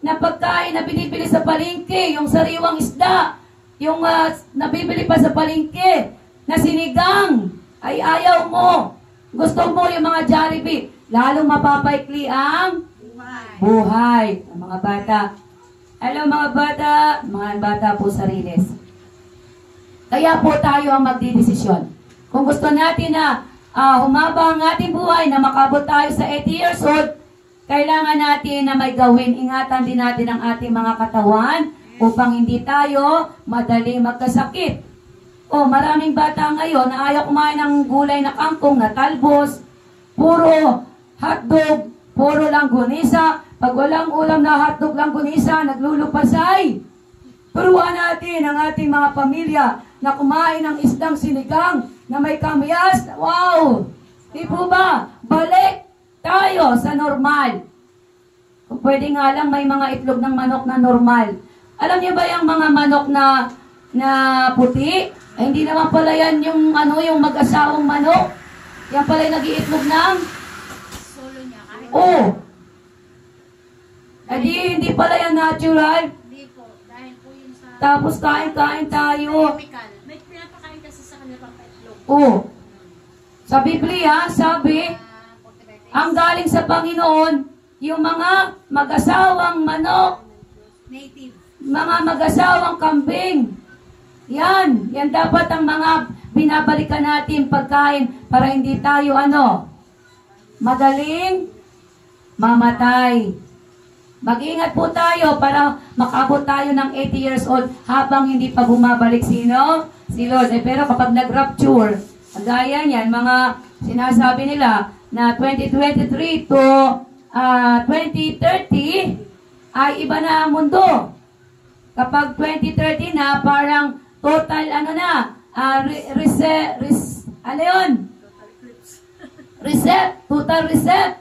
na pagkain na binibili sa palengke, yung sariwang isda, yung nabibili pa sa palengke, na sinigang, ay ayaw mo. Gusto mo yung mga Jollibee, lalong mapapaikli ang buhay ng mga bata. Hello mga bata po sa Riles. Kaya po tayo ang magdidesisyon. Kung gusto natin na humaba ang ating buhay, na makabot tayo sa 80 years old, kailangan natin na may gawin. Ingatan din natin ang ating mga katawan upang hindi tayo madaling magkasakit. Maraming bata ngayon na ayaw kumain ng gulay na kangkong, na talbos, puro hotdog, puro langgunisa. Pag walang ulam na hotdog langgunisa, naglulupasay. Turuan natin ang ating mga pamilya na kumain ng isdang sinigang na may kamyas. Wow! Di po ba? Balik tayo sa normal. Kung pwede nga lang may mga itlog ng manok na normal. Alam niyo ba yung mga manok na puti? Ay, hindi naman pala yan yung mag-asawang manok. Yan pala yung nag-iitlog ng Solo niya. Hindi pala yan natural. Hindi po. Dahil po yun sa Tapos kain-kain tayo. chemical. May pinapakain kasi sa kanila pang itlog. Sa Biblia, sabi, ang galing sa Panginoon, yung mga mag-asawang manok, Native. mga mag-asawang kambing. Yan dapat ang mga binabalikan natin pagkain para hindi tayo madaling mamatay. Mag-ingat po tayo para makabot tayo ng 80 years old habang hindi pa bumabalik sino? Si Lord. Pero kapag nag-rapture, gaya niyan, mga sinasabi nila na 2023 to 2030 ay iba na ang mundo. Kapag 2030 na, parang total total reset.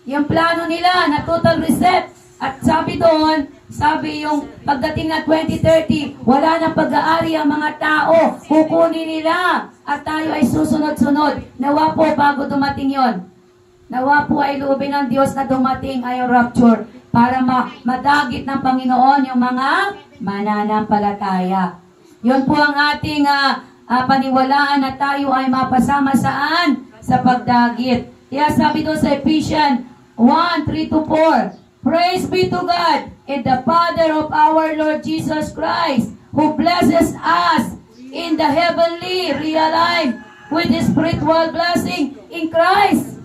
Yung plano nila na total reset. At sabi yung pagdating na 2030, wala nang pag-aari ang mga tao. Kukunin nila at tayo ay susunod-sunod. Nawa po bago dumating yon. Nawa po ay loobin ng Diyos na dumating ay rapture para madagit ng Panginoon yung mga mananampalataya. Yun po ang ating paniwalaan na tayo ay mapasama saan? Sa pagdagit. Kaya sabi doon sa Ephesians 1:3-4, Praise be to God and the Father of our Lord Jesus Christ, who blesses us in the heavenly realm with His spiritual blessing in Christ.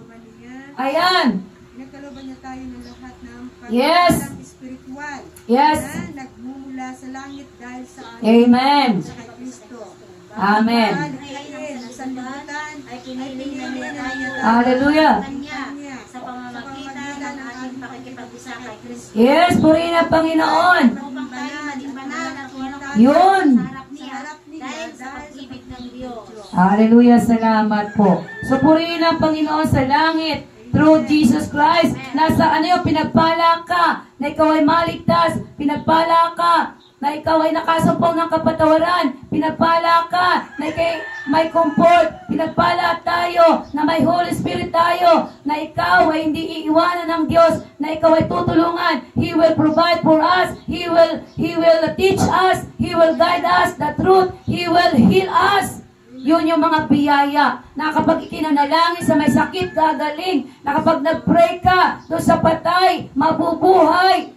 Ayan. Nagkalooban niya tayo ng lahat ng Yes. spiritual. Yes. Na nagmumula sa langit dahil sa Amen. sa kay Kristo. Amen. Sa libutan Ay kiniling na nila tayo Hallelujah. Kanya sa pamamagitan ng ating pakikipag-isa kay Kristo. Yes, purihin ang Panginoon. Upang tayo maging banal at walang Yun. sa harap niya dahil sa pag-ibig ng Diyos. Hallelujah, salamat po. So purihin ang Panginoon sa langit through Jesus Christ. Nasa pinagpala ka na ikaw ay maligtas. Pinagpala ka na ikaw ay nakasumpong ng kapatawaran. Pinagpala ka na ikaw may comfort. Pinagpala tayo na may Holy Spirit tayo. Na ikaw ay hindi iiwanan ng Diyos. Na ikaw ay tutulungan. He will provide for us. He will teach us. He will guide us the truth. He will heal us. Yun yung mga biyaya na kapag ikinanalangin sa may sakit, gagaling. Na kapag nag-pray ka doon sa patay, mabubuhay.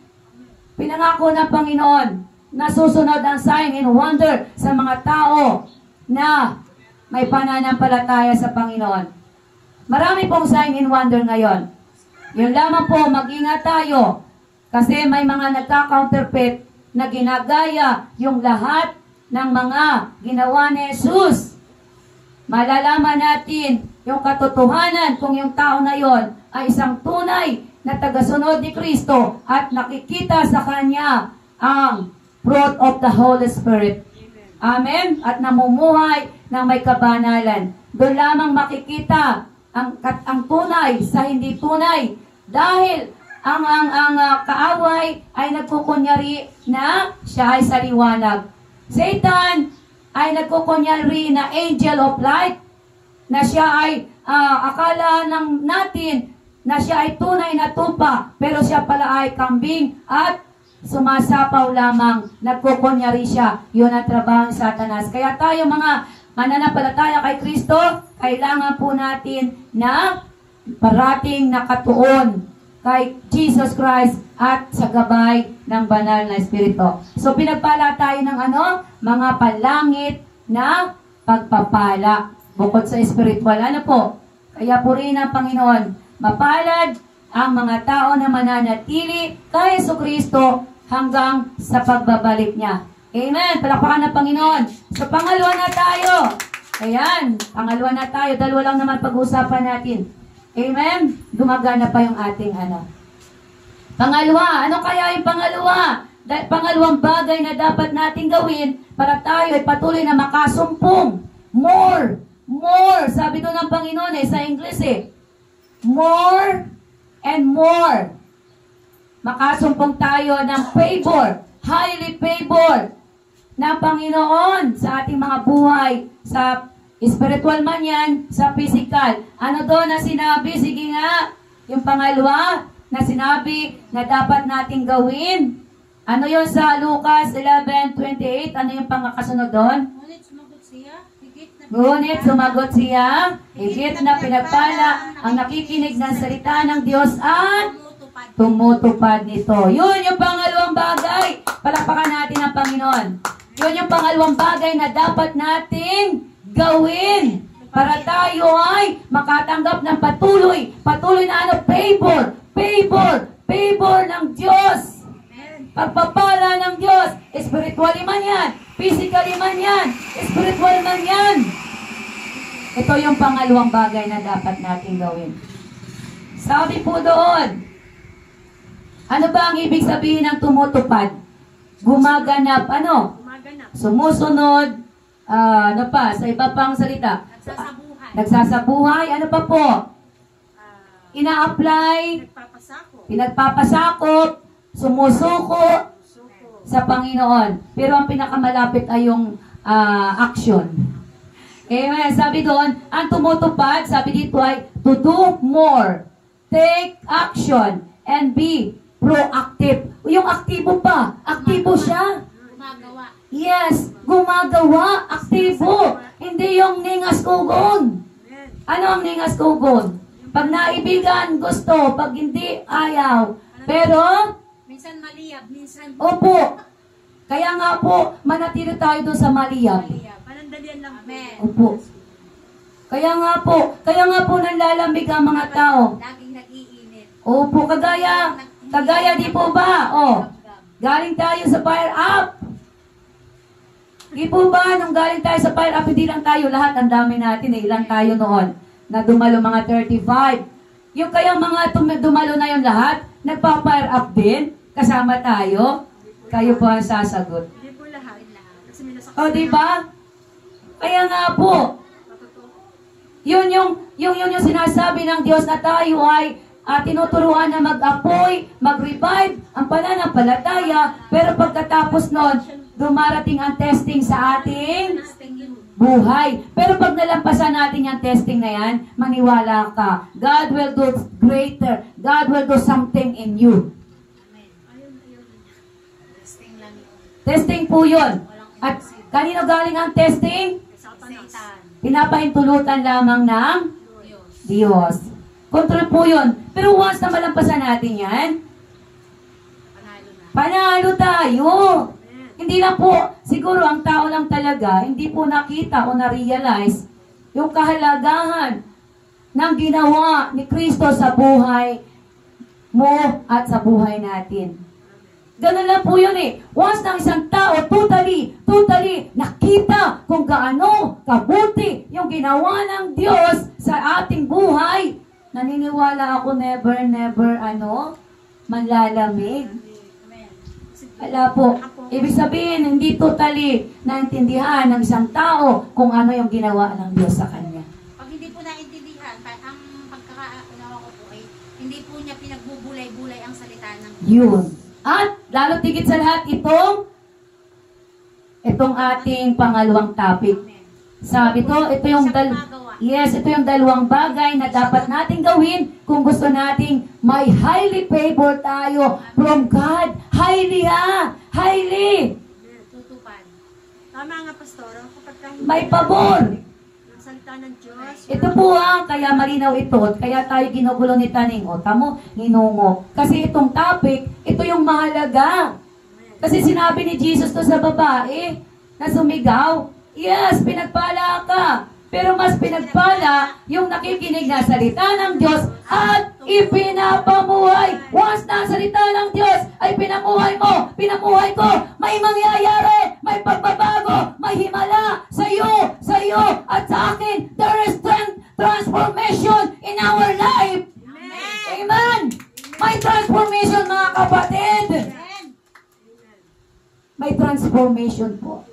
Pinangako ng Panginoon na susunod ang sign and wonder sa mga tao na may pananampalataya sa Panginoon. Marami pong sign and wonder ngayon. Yun lamang po, mag-ingat tayo. Kasi may mga nagka-counterfeit na ginagaya yung lahat ng mga ginawa ni Jesus. Malalaman natin yung katotohanan kung yung tao na yon ay isang tunay na tagasunod ni Kristo at nakikita sa Kanya ang fruit of the Holy Spirit. Amen? At namumuhay ng may kabanalan. Doon lamang makikita ang tunay sa hindi tunay. Dahil kaaway ay nagkukunyari na siya ay sa liwanag. Satan ay nagkukunyari na angel of light, na siya ay akala natin na siya ay tunay na tupa, pero siya pala ay kambing at sumasapaw lamang, nagkukunyari siya. Yun ang trabaho ng Satanas. Kaya tayo mga mananampalataya kay Kristo, kailangan po natin na parating nakatuon kay Jesus Christ at sa gabay ng banal na Espiritu. So pinagpala tayo ng mga panlangit na pagpapala bukod sa spiritual. Ano po? Kaya purihin ang Panginoon. Mapalad ang mga tao na mananatili kay Jesucristo hanggang sa pagbabalik niya. Amen. Palakpakan ng Panginoon. So pangalawa na tayo. Ayan. Pangalawa na tayo. Dalawa lang naman pag-uusapan natin. Amen. Gumagana pa yung ating Pangalawa. Ano kaya yung pangalawa? Pangalawang bagay na dapat natin gawin para tayo ay patuloy na makasumpong. More. More. Sabi doon ng Panginoon sa English more and more. Makasumpong tayo ng favor, highly favor ng Panginoon sa ating mga buhay, sa spiritual man yan, sa physical. Ano doon na sinabi? Sige nga, yung pangalawa na sinabi na dapat nating gawin. Ano yun sa Lucas 11:28? Ano yung pangkasunod doon? Ngunit sumagot siya, higit na pinagpala ang nakikinig ng salita ng Diyos at tumutupad nito. Yun yung pangalawang bagay. Palakpakan natin ang Panginoon. Yun yung pangalawang bagay na dapat nating gawin para tayo ay makatanggap ng patuloy na favor ng Diyos. Pagpapala ng Diyos, spiritually man yan, physically man yan, spiritual man yan. Ito yung pangalawang bagay na dapat natin gawin. Sabi po doon, ano ba ang ibig sabihin ng tumutupad? Gumaganap, sumusunod, sa iba pang salita. Nagsasabuhay, ano pa po? Ina-apply, pinagpapasakop, sumusuko sa Panginoon. Pero ang pinakamalapit ay yung action. Amen. Sabi doon, ang tumutupad, sabi dito ay to do more, take action, and be proactive. Yung aktibo pa. Aktibo siya. Gumagawa. Yes, gumagawa, aktibo. Hindi yung ningas kugon. Ano ang ningas kugon? Pag naibigan, gusto. Pag hindi, ayaw. Pero, minsan maliyab, minsan opo. Kaya nga po, manatili tayo doon sa maliyab. panandalian lang. Amen. Opo. Kaya nga po nanlalamig ang mga tao. Laging nag-iinit. Opo, kagaya di po ba? Galing tayo sa fire up. Di po ba, nung galing tayo sa fire up, hindi lang tayo lahat, ang dami natin, ilan tayo noon, na dumalo mga 35. Yung kaya mga dumalo na yung lahat, nagpa-fire up din, kasama tayo, kayo po ang sasagot. Hindi po lahat. Kasi may nasaksihan. O, di ba? Kaya nga po, yun yung sinasabi ng Diyos na tayo ay tinuturuan na mag-apoy, mag-revive ang pananampalataya, pero pagkatapos nun, dumarating ang testing sa ating buhay. Pero pag nalampasan natin yung testing na yan, maniwala ka. God will do greater. God will do something in you. Testing lang yun. Testing po yun. At kanino galing ang testing? Satan. Pinapahintulutan lamang ng Diyos. Control po yun. Pero once na malampasan natin yan, Panalo na. panalo tayo. Hindi lang po, siguro ang tao lang talaga, hindi po nakita o na-realize yung kahalagahan ng ginawa ni Kristo sa buhay mo at sa buhay natin. Ganun lang po yun Once ng isang tao, totally nakita kung gaano kabuti yung ginawa ng Diyos sa ating buhay, naniniwala ako never, manlalamig. Wala po. Ibig sabihin, hindi totally naintindihan ng isang tao kung ano yung ginawa ng Diyos sa kanya. Pag hindi po naintindihan, ang pagkakaunawa ko po ay hindi po po niya pinagbubulay-bulay ang salita ng Diyos. Yun. At lalo tigit sa lahat itong ating pangalawang topic. Sabi to, ito yung ito yung dalawang bagay na dapat nating gawin kung gusto nating may highly favor tayo from God. Highly highly. Tutupad. Tama nga, Pastor. Kapag May pabor. ng salita ng Diyos, Ito po kaya malinaw ito, kaya tayo ginugulo ni Taning, tamo, hinungo. Kasi itong topic, ito yung mahalaga. Kasi sinabi ni Jesus to sa babae na sumigaw, yes, pinagpala ka. Pero mas pinagpala yung nakikinig na salita ng Diyos at ipinapamuhay. Once na salita ng Diyos ay pinamuhay mo, pinamuhay ko, may mangyayari, may pagbabago, may himala sa iyo, at sa akin. There is transformation in our life. Amen. May transformation, mga kapatid. May transformation po.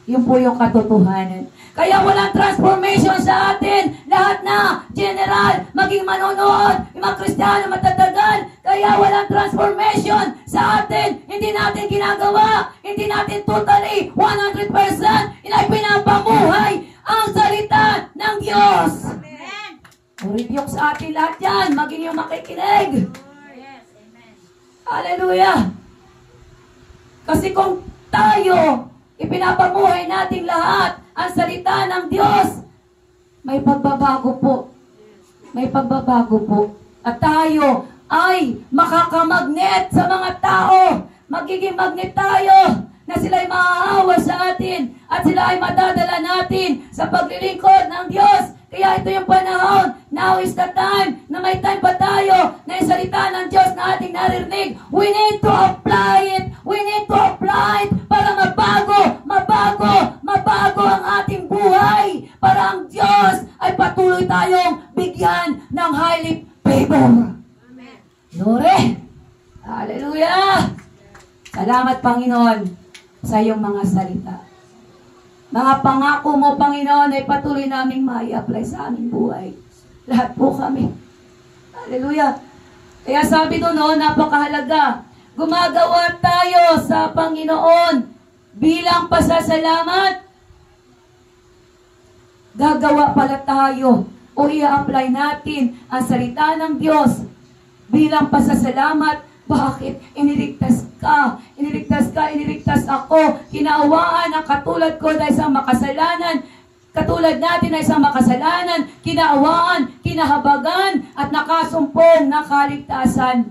Yun po yung katotohanan. Kaya walang transformation sa atin. Lahat na, general, maging manonood, yung mga Kristiyano matatagal. Kaya walang transformation sa atin. Hindi natin ginagawa. Hindi natin totally, 100% pinapamuhay ang salita ng Diyos. Amen. Rebuke sa atin lahat yan. Maging yung makikinig. Yes, amen. Hallelujah. Kasi kung tayo, ipinapamuhay nating lahat ang salita ng Diyos, may pagbabago po. May pagbabago po. At tayo ay makakamagnet sa mga tao. Magiging magnet tayo na sila ay maaawa sa atin at sila ay madadala natin sa paglilingkod ng Diyos. Kaya ito yung panahon. Now is the time na may time pa tayo na yung salita ng Diyos na ating naririnig. We need to apply it. We need to apply it para mabago ang ating buhay. Para ang Diyos ay patuloy tayong bigyan ng highly favor. Amen. Glory! Hallelujah! Salamat, Panginoon, sa iyong mga salita. Mga pangako mo, Panginoon, ay patuloy naming mai-apply sa aming buhay. Lahat po kami. Hallelujah. Kaya sabi doon, napakahalaga. Gumagawa tayo sa Panginoon bilang pasasalamat. Gagawa pala tayo o i-apply natin ang salita ng Diyos bilang pasasalamat. Bakit? Iniligtas ka. Iniligtas ako. Kinaawaan ang katulad ko na isang makasalanan. Katulad natin na isang makasalanan. Kinaawaan, kinahabagan, at nakasumpong na kaligtasan.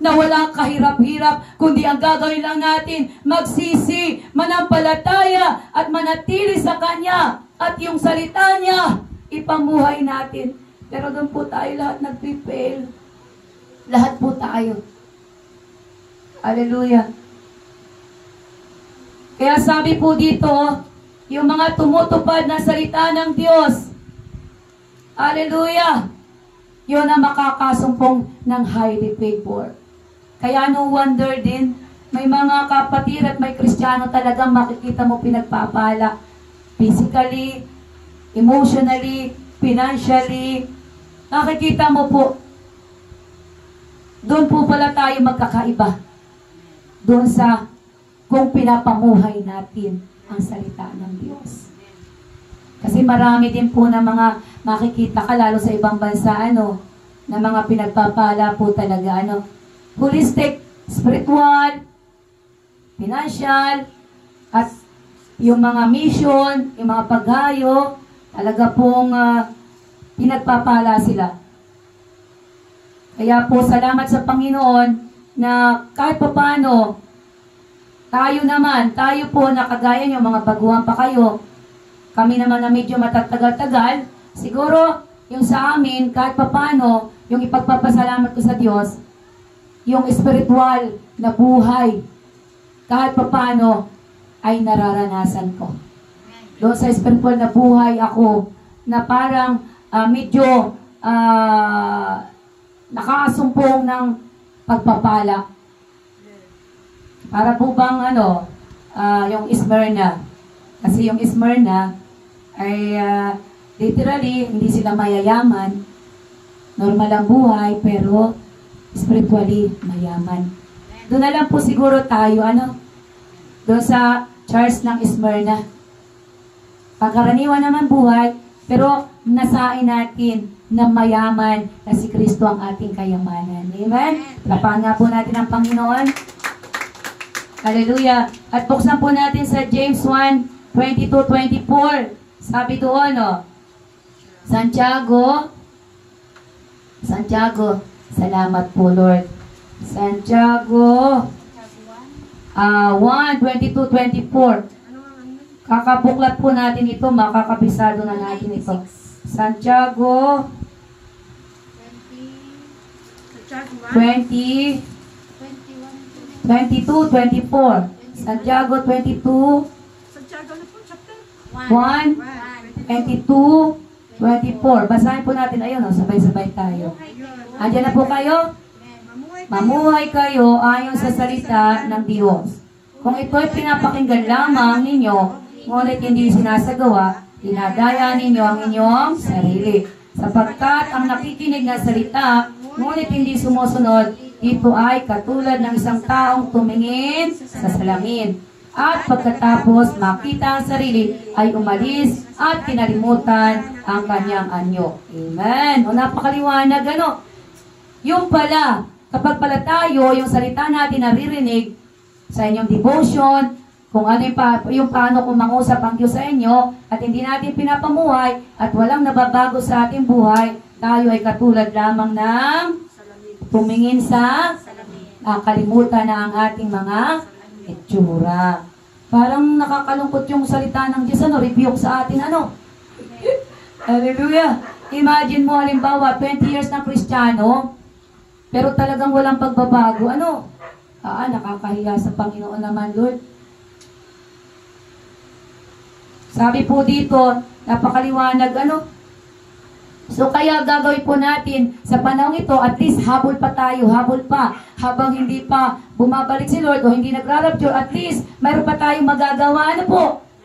Na walang kahirap-hirap, kundi ang gagawin lang natin, magsisi, manampalataya, at manatili sa Kanya. At yung salita niya, ipamuhay natin. Pero doon po tayo lahat nagpipail. Lahat po tayo. Hallelujah. Kaya sabi po dito, yung mga tumutupad na salita ng Diyos, hallelujah, yun ang makakasumpong ng highly favor. Kaya no wonder din, may mga kapatid at may Kristiyano talagang makikita mo pinagpapala. Physically, emotionally, financially, nakikita mo po, doon po pala tayo magkakaiba. Doon sa kung pinapamuhay natin ang salita ng Diyos. Kasi marami din po na mga makikita ka, lalo sa ibang bansa, na mga pinagpapala po talaga, holistic, spiritual, financial, at yung mga mission, yung mga paghayo, talaga pong pinagpapala sila. Kaya po, salamat sa Panginoon na kahit pa paano, tayo po na kagaya nyo, mga baguhan pa kayo, kami naman na medyo matatagal-tagal, siguro yung sa amin, kahit pa paano, yung ipagpapasalamat ko sa Diyos, yung spiritual na buhay, kahit pa paano, ay nararanasan ko. Doon sa spiritual na buhay ako, na parang medyo nakasumpong ng pagpapala. Para po bang yung Smyrna. Kasi yung Smyrna ay literally hindi sila mayayaman, normal ang buhay, pero spiritually mayaman. Doon na lang po siguro tayo, doon sa church ng Smyrna. Pagkaraniwan naman buhay, pero nasain natin na mayaman na si Kristo ang ating kayamanan. Amen? Lapahan nga po natin ang Panginoon. Hallelujah. At buksan po natin sa James 1:22-24. Sabi doon, Santiago, salamat po Lord. Santiago 1:22-24. Kakabuklat po natin ito, makakabisado na natin ito. Santiago 20, 22-24. Santiago 22, 1, 22, 24. Basahin po natin. Ayun, sabay-sabay tayo. Andiyan na po kayo? Mamuhay kayo ayon sa salita ng Diyos. Kung ito'y pinapakinggan lamang ninyo, ngunit hindi sinasagawa, dinadaya ninyo ang inyong sarili. Sapagkat ang nakikinig na salita, ngunit hindi sumusunod, ito ay katulad ng isang taong tumingin sa salamin. At pagkatapos makita ang sarili, ay umalis at kinalimutan ang kanyang anyo. Amen. O napakaliwanag, Yung pala, kapag pala tayo, yung salita natin naririnig sa inyong devotion, kung ano yung paano kumangusap ang Diyos sa inyo, at hindi natin pinapamuhay, at walang nababago sa ating buhay, tayo ay katulad lamang ng tumingin sa kalimutan na ang ating mga itsura. Parang nakakalungkot yung salita ng Diyos, rebuke sa atin, Hallelujah. Imagine mo, halimbawa, 20 years na Kristiyano, pero talagang walang pagbabago, nakakahiya sa Panginoon naman, Lord. Sabi po dito, napakaliwanag, So kaya gagawin po natin sa panahon ito, at least habol pa tayo, habang hindi pa bumabalik si Lord o hindi nagra-rapture, at least mayroon pa tayong magagawa.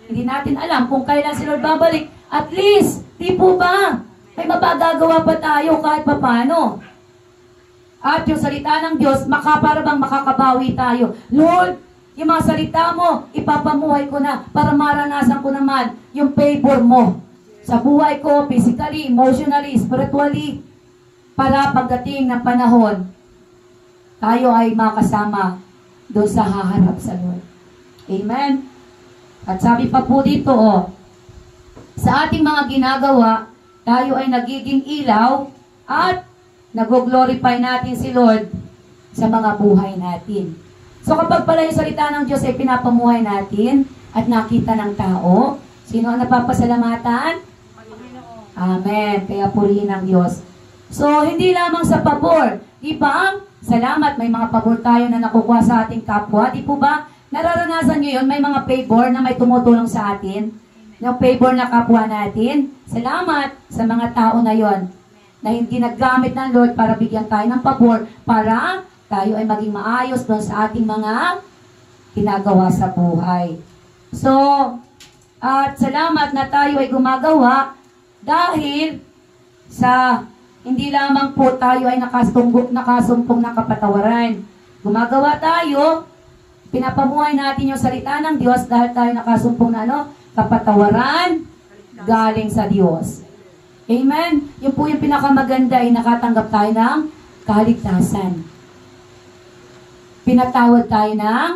Hindi natin alam kung kailan si Lord babalik. At least, di po ba? May mapagagawa pa tayo kahit papano. At yung salita ng Diyos, parang makakabawi tayo. Lord, yung mga salita mo, ipapamuhay ko na para maranasan ko naman yung favor mo sa buhay ko, physically, emotionally, spiritually, para pagdating ng panahon, tayo ay makasama doon sa haharap sa Lord. Amen? At sabi pa po dito, sa ating mga ginagawa, tayo ay nagiging ilaw at nag-glorify natin si Lord sa mga buhay natin. So kapag pala yung salita ng Diyos ay pinapamuhay natin at nakita ng tao, sino ang napapasalamatan? Amen. Kaya purihin ang Diyos. So, hindi lamang sa pabor. Di ba? Salamat, may mga pabor tayo na nakukuha sa ating kapwa. Di po ba? Nararanasan nyo yun, may mga favor na may tumutulong sa atin. Yung favor na kapwa natin. Salamat sa mga tao na yon na hindi naggamit ng Lord para bigyan tayo ng pabor, para tayo ay maging maayos doon sa ating mga ginagawa sa buhay. So, at salamat na tayo ay gumagawa dahil sa hindi lamang po tayo ay nakasumpong ng kapatawaran. Gumagawa tayo, pinapamuhay natin yung salita ng Diyos dahil tayo nakasumpong na kapatawaran galing sa Diyos. Amen? Yun po yung pinakamaganda ay nakatanggap tayo ng kaligtasan. Pinatawad tayo ng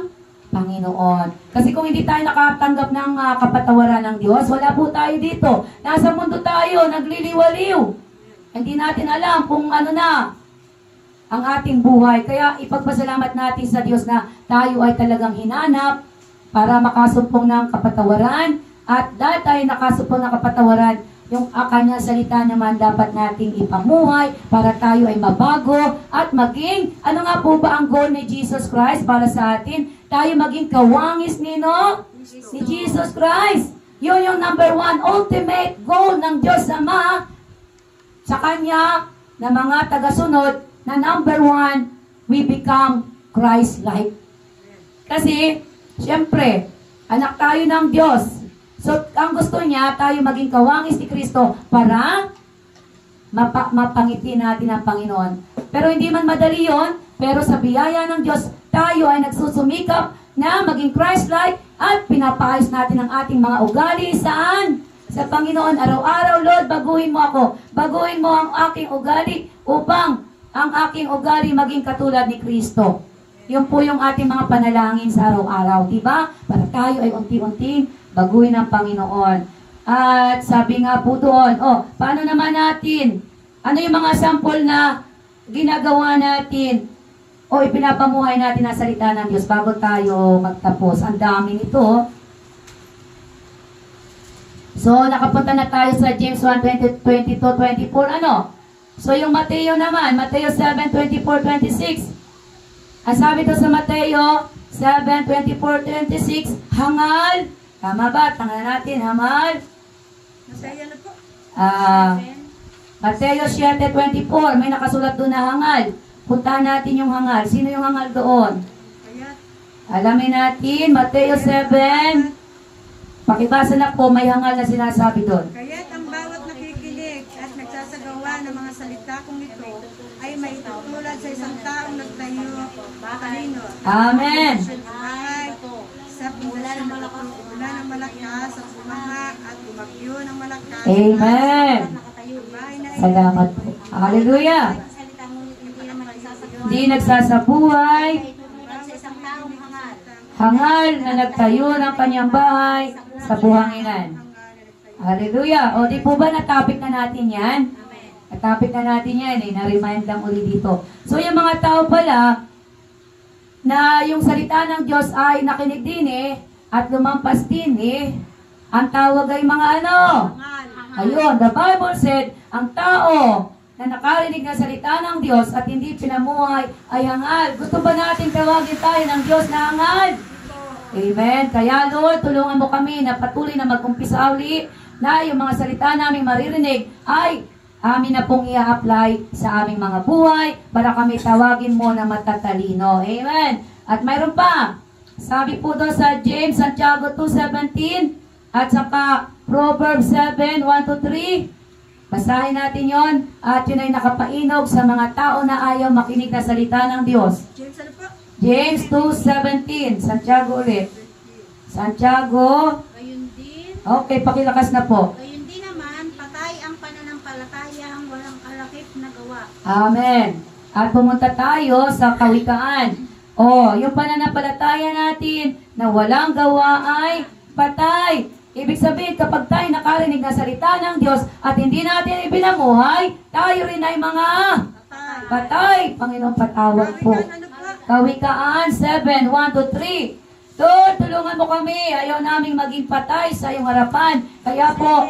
Panginoon. Kasi kung hindi tayo nakatanggap ng kapatawaran ng Diyos, wala po tayo dito. Nasa mundo tayo, nagliliwaliw. Hindi natin alam kung ano na ang ating buhay. Kaya ipagpasalamat natin sa Diyos na tayo ay talagang hinanap para makasumpong ng kapatawaran. At dahil tayo nakasumpong ng kapatawaran, yung kanyang salita naman dapat nating ipamuhay para tayo ay mabago at maging, ano nga po ba ang goal ni Jesus Christ para sa atin? Tayo maging kawangis ni Jesus Christ. Yun yung number 1, ultimate goal ng Diyos Ama sa Kanya na mga tagasunod na number 1, we become Christ-like. Kasi, siyempre, anak tayo ng Diyos. So, ang gusto niya, tayo maging kawangis ni Kristo para mapangiti natin ang Panginoon. Pero hindi man madali yon, pero sa biyaya ng Diyos, tayo ay nagsusumikap na maging Christ-like at pinapaayos natin ang ating mga ugali. Saan? Sa Panginoon, araw-araw, Lord, baguhin mo ako. Baguhin mo ang aking ugali upang ang aking ugali maging katulad ni Kristo. Yun po yung ating mga panalangin sa araw-araw, diba? Para tayo ay unti-unting baguhin ng Panginoon. At sabi nga po doon, paano naman natin? Ano yung mga sample na ginagawa natin o ipinapamuhay natin ang salita ng Diyos bago tayo magtapos? Ang dami nito. So, nakapunta na tayo sa James 1:22-24. Ano? So, yung Mateo naman, Mateo 7:24-26. Ang sabi to sa Mateo 7:24-26, hangal. Tama ba? Tangan natin, hangal. Masaya na po. Mateo 7:24, may nakasulat doon na hangal. Puntahan natin yung hangal. Sino yung hangal doon? Kaya, Alamin natin, Mateo 7. Pakibasa na po, may hangal na sinasabi doon. kaya't ang bawat nakikinig at nagsasagawa ng mga salita kong ito ay may tutulad sa isang taong nagtayo matalino. Amen. Ay, sa pundasyon na ulan ng malakas at bumaha at bumagyo ng malakas. Amen. Bahay na Salamat po. Hallelujah. Salita mo, hindi naman nagsasagawa. Hindi nagsasabuhay. Tulad sa isang taong hangal. Hangal na nagtayo ng kanyang bahay sa buhanginan. Hallelujah. O di po ba na-topic na natin yan? Amen. Na-topic na natin yan eh. Na-remind lang uli dito. So yung mga tao pala na yung salita ng Diyos ay nakinig din at lumampas din ang tawag ay mga ano? Ayun, the Bible said, ang tao na nakarinig ng salita ng Diyos at hindi pinamuhay ay hangal. Gusto ba natin tawagin tayo ng Diyos na hangal? Amen. Kaya Lord, tulungan mo kami na patuloy na mag-umpisa uli na yung mga salita naming maririnig ay amin na pong i-apply sa aming mga buhay para kami tawagin mo na matatalino. Amen. At mayroon pa, sabi po doon sa James, Santiago 2:17 at saka Proverbs 7:1-3. Basahin natin yon at yun ay nakapainog sa mga tao na ayaw makinig na salita ng Diyos. James, ano po? James 2:17. Santiago ulit. Santiago. Gayun din, Okay, pakilakas na po. gayun din naman, patay ang pananampalatayang walang kalakip na gawa. Amen. At pumunta tayo sa Kawikaan. Yung pananampalataya natin na walang gawa ay patay. Ibig sabihin, kapag tayo nakarinig na salita ng Diyos at hindi natin ibinamuhay, tayo rin ay mga patay. Panginoon, patawad po. Ano po? Kawikaan 7:1-3. Lord, tulungan mo kami. Ayaw naming maging patay sa iyong harapan. Kaya po,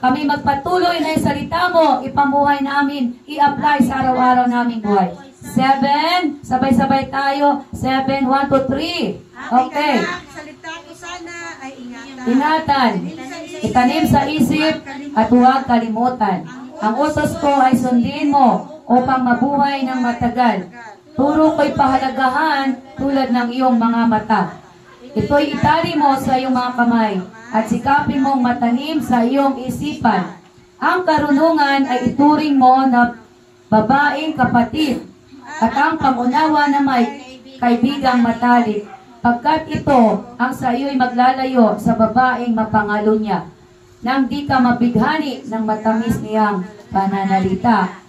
kami magpatuloy na yung salita mo, ipamuhay namin, i-apply sa araw-araw naming buhay. 7, sabay-sabay tayo, 7:1-3. Okay. Kaya, salita ko sana ay ingatan. Ingatan, itanim sa isip at huwag kalimutan. Ang utos ko ay sundin mo upang mabuhay ng matagal. Turo ko'y pahalagahan tulad ng iyong mga mata. Ito'y itali mo sa iyong mga kamay at sikapin mong matanim sa iyong isipan. Ang karunungan ay ituring mo na babaeng kapatid at ang pangunawa na may kaibigang matalik. Pagkat ito ang sa iyo'y maglalayo sa babaeng mapangalunya nang di ka mabighani ng matamis niyang pananalita.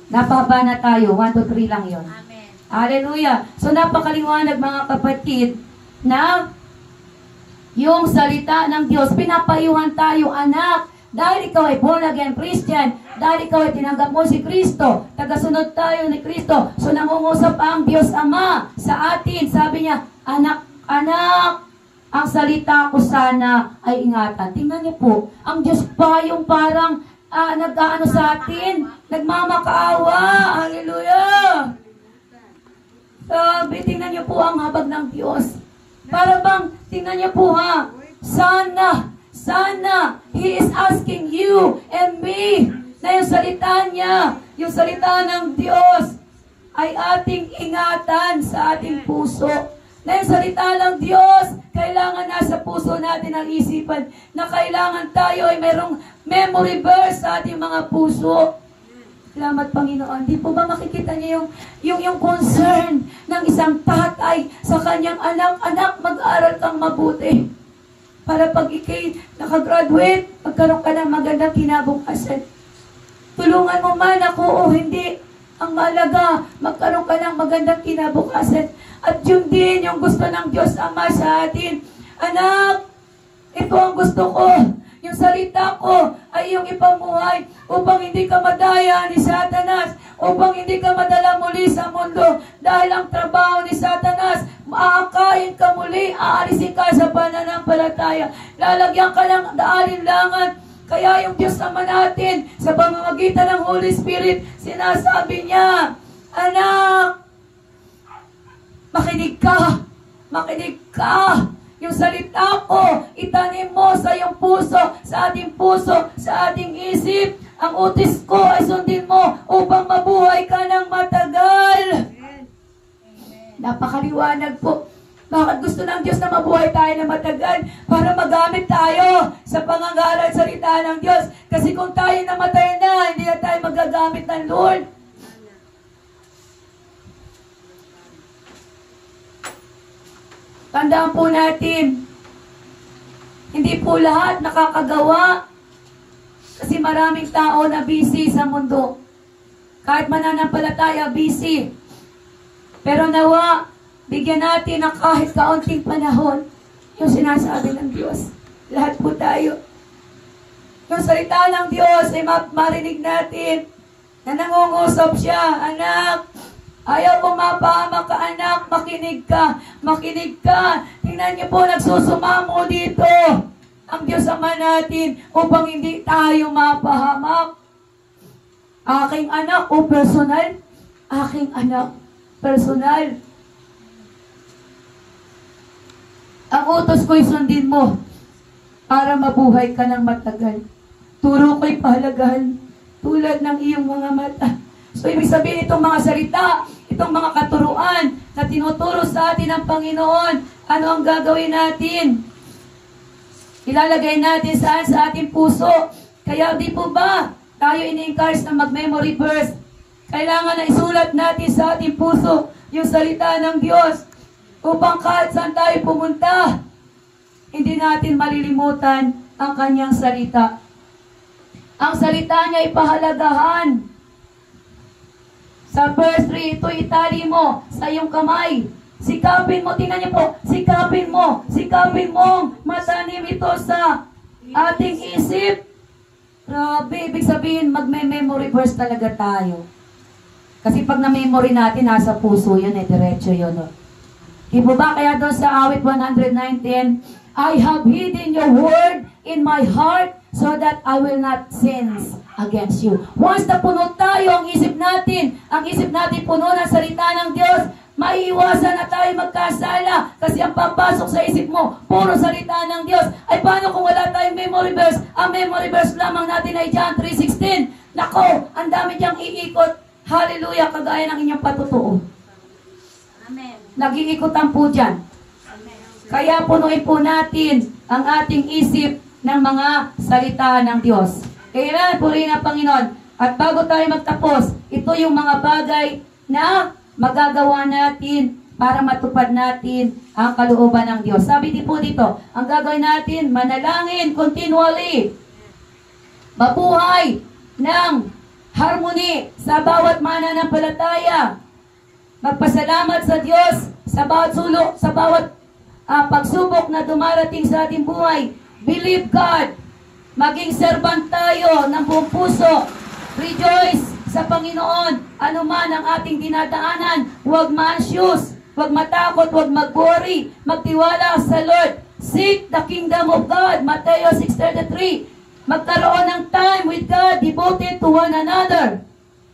Napahaba na tayo. 1-3 lang yon. Amen. Hallelujah. So napakaliwanag mga kapatid na yung salita ng Diyos, pinapayuhan tayo anak. Dahil ikaw ay born again Christian, dahil ikaw ay tinanggap mo si Kristo, tagasunod tayo ni Kristo. So nangungusap ang Diyos Ama sa atin. Sabi niya, anak, ang salita ko sana ay ingatan. Tingnan niyo po, ang Diyos pa yung parang nag-aano sa atin, nagmamakaawa. Hallelujah! Sabi, tingnan niyo po ang habag ng Diyos. Para bang, tingnan niyo po sana, He is asking you and me na yung salita niya, yung salita ng Diyos ay ating ingatan sa ating puso. Na yung salita ng Diyos, kailangan nasa puso natin ang isipan na kailangan tayo ay mayroong memory verse sa ating mga puso. Salamat, Panginoon. Di po ba makikita niyo yung concern ng isang tatay sa kanyang anak, mag-aaral kang mabuti. Para pag ikay nakagraduate, magkaroon ka ng magandang kinabukasan. Tulungan mo man ako o hindi. Ang mahalaga, magkaroon ka ng magandang kinabukasan. At yun din yung gusto ng Diyos Ama sa atin. Anak, ito ang gusto ko. Yung salita ko ay yung ipamuhay upang hindi ka madaya ni Satanas, upang hindi ka madala muli sa mundo. Dahil ang trabaho ni Satanas, maakain ka muli, aalisin ka sa pananampalataya. Lalagyan ka ng alinlangan. Kaya yung Diyos naman natin, sa pamamagitan ng Holy Spirit, sinasabi niya, anak, makinig ka, makinig ka. Yung salita ko, itanim mo sa iyong puso, sa ating puso, sa ating isip. Ang utis ko ay sundin mo upang mabuhay ka ng matagal. Napakaliwanag po. Bakit gusto ng Diyos na mabuhay tayo ng matagal? Para magamit tayo sa pangangaral salita ng Diyos. Kasi kung tayo namatay na, hindi na tayo magagamit ng Lord. Tandaan po natin, hindi po lahat nakakagawa kasi maraming tao na busy sa mundo. Kahit mananampalataya, busy. Pero nawa, bigyan natin ng kahit kaunting panahon yung sinasabi ng Diyos. Lahat po tayo. Yung salita ng Diyos ay marinig natin na nangungusap siya, anak, ayaw mo mapahamak ka, anak, makinig ka, makinig ka. Tingnan niyo po, nagsusumamo dito ang Diyos Ama natin upang hindi tayo mapahamak. Aking anak o personal? Aking anak, personal. Ang utos ko'y sundin mo para mabuhay ka ng matagal. Turo ko'y pahalagahan tulad ng iyong mga mata. So, ibig sabihin itong mga salita, itong mga katuruan na tinuturo sa atin ng Panginoon, ano ang gagawin natin? Ilalagay natin saan? Sa ating puso. Kaya di po ba tayo ini-encourage na mag-memory verse? Kailangan na isulat natin sa ating puso yung salita ng Diyos upang kahit saan tayo pumunta, hindi natin malilimutan ang kanyang salita. Ang salita niya ipahalagahan. Sa verse 3, ito itali mo sa iyong kamay. Sikapin mo, tingnan niyo po, sikapin mong matanim ito sa ating isip. Grabe, ibig sabihin, magme-memory verse talaga tayo. Kasi pag na-memory natin, nasa puso yun, diretso yun. Di po ba, kaya doon sa awit 119, I have hidden your word in my heart so that I will not sin against you. Once na puno tayo ang isip natin puno ng salita ng Diyos, maiiwasan na tayo magkasala kasi ang papasok sa isip mo, puro salita ng Diyos. Ay paano kung wala tayong memory verse? Ang memory verse lamang natin ay John 3:16. Nako, ang dami diyang iikot. Hallelujah, kagaya ng inyong patutuo. Amen. Nag-iikutan po dyan. Kaya punuin po natin ang ating isip ng mga salita ng Diyos. Kailan purihin ang Panginoon. At bago tayo magtapos, ito yung mga bagay na magagawa natin para matupad natin ang kalooban ng Diyos. Sabi din po dito, ang gagawin natin, manalangin continually. Mabuhay ng harmony sa bawat mananampalataya. Magpasalamat sa Diyos sa bawat sulok, sa bawat pagsubok na dumarating sa ating buhay. Believe God. Maging servant tayo ng buong puso. Rejoice sa Panginoon. Ano man ang ating dinadaanan, huwag ma-anxious, huwag matakot, huwag mag-worry. Magtiwala sa Lord. Seek the kingdom of God. Mateo 6:33. Magkaroon ng time with God, devoted to one another.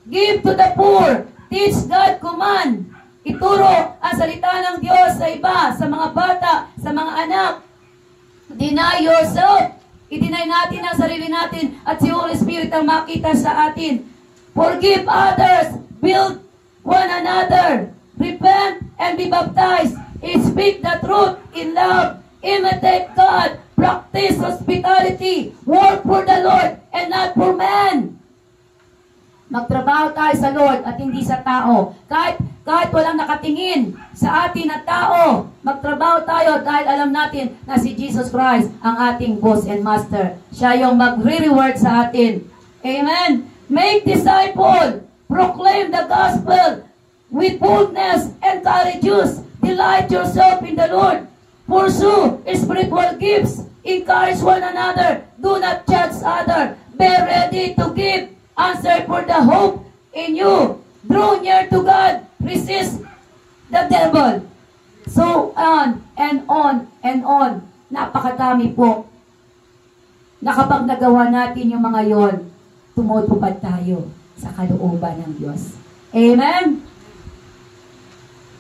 Give to the poor. Teach God command. Ituro ang salita ng Diyos sa iba, sa mga bata, sa mga anak. Deny yourself. I-deny natin ang sarili natin at si Holy Spirit ang makita sa atin. Forgive others. Build one another. Repent and be baptized. Speak the truth in love. Imitate God. Practice hospitality. Work for the Lord and not for man. Magtrabaho tayo sa Lord at hindi sa tao. Kahit walang nakatingin sa atin na tao, magtrabaho tayo dahil alam natin na si Jesus Christ ang ating boss and master. Siya yung magre-reward sa atin. Amen. Make disciple. Proclaim the gospel with boldness and courageous. Delight yourself in the Lord. Pursue spiritual gifts. Encourage one another. Do not judge others. Be ready to give answer for the hope in you. Draw near to God. Resist the devil. So on and on and on. Napakadami po. Na kapag nagawa natin yung mga yon, tumutupad tayo sa kalooban ng Diyos. Amen?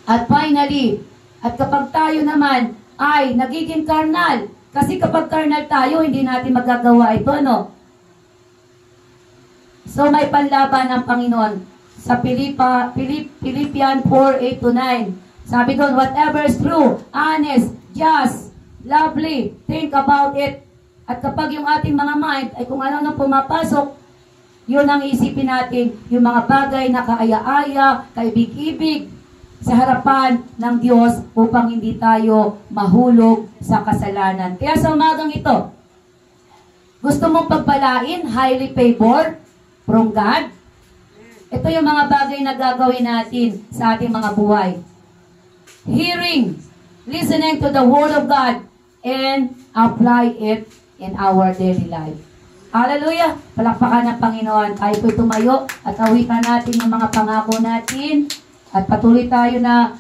At finally, at kapag tayo naman ay nagiging karnal, kasi kapag karnal tayo, hindi natin magagawa ito, ano? So may panlaban ng Panginoon sa Philippians 4:8-9. Sabi doon, whatever is true, honest, just, lovely, think about it. At kapag yung ating mga mind ay kung ano nang pumapasok, yun ang isipin natin, yung mga bagay na kaaya-aya, kaibig-ibig sa harapan ng Diyos upang hindi tayo mahulog sa kasalanan. Kaya sa umagang ito, gusto mong pagpalain, highly favored from God? Ito yung mga bagay na gagawin natin sa ating mga buhay. Hearing, listening to the Word of God, and apply it in our daily life. Hallelujah! Palakpakan ng Panginoon. Tayo po'y tumayo at awitan natin yung mga pangako natin at patuloy tayo na,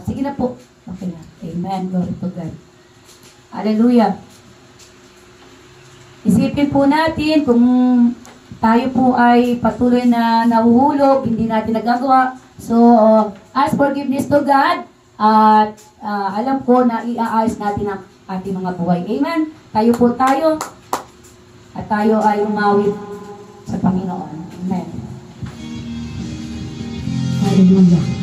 sige na po. Okay na. Amen. Glory to God. Hallelujah! Isipin po natin kung tayo po ay patuloy na nahuhulog, hindi natin nagagawa. So, ask forgiveness to God at alam ko na iaayos natin ang ating mga buhay. Amen? Tayo po tayo at tayo ay umawit sa Panginoon. Amen. Hallelujah.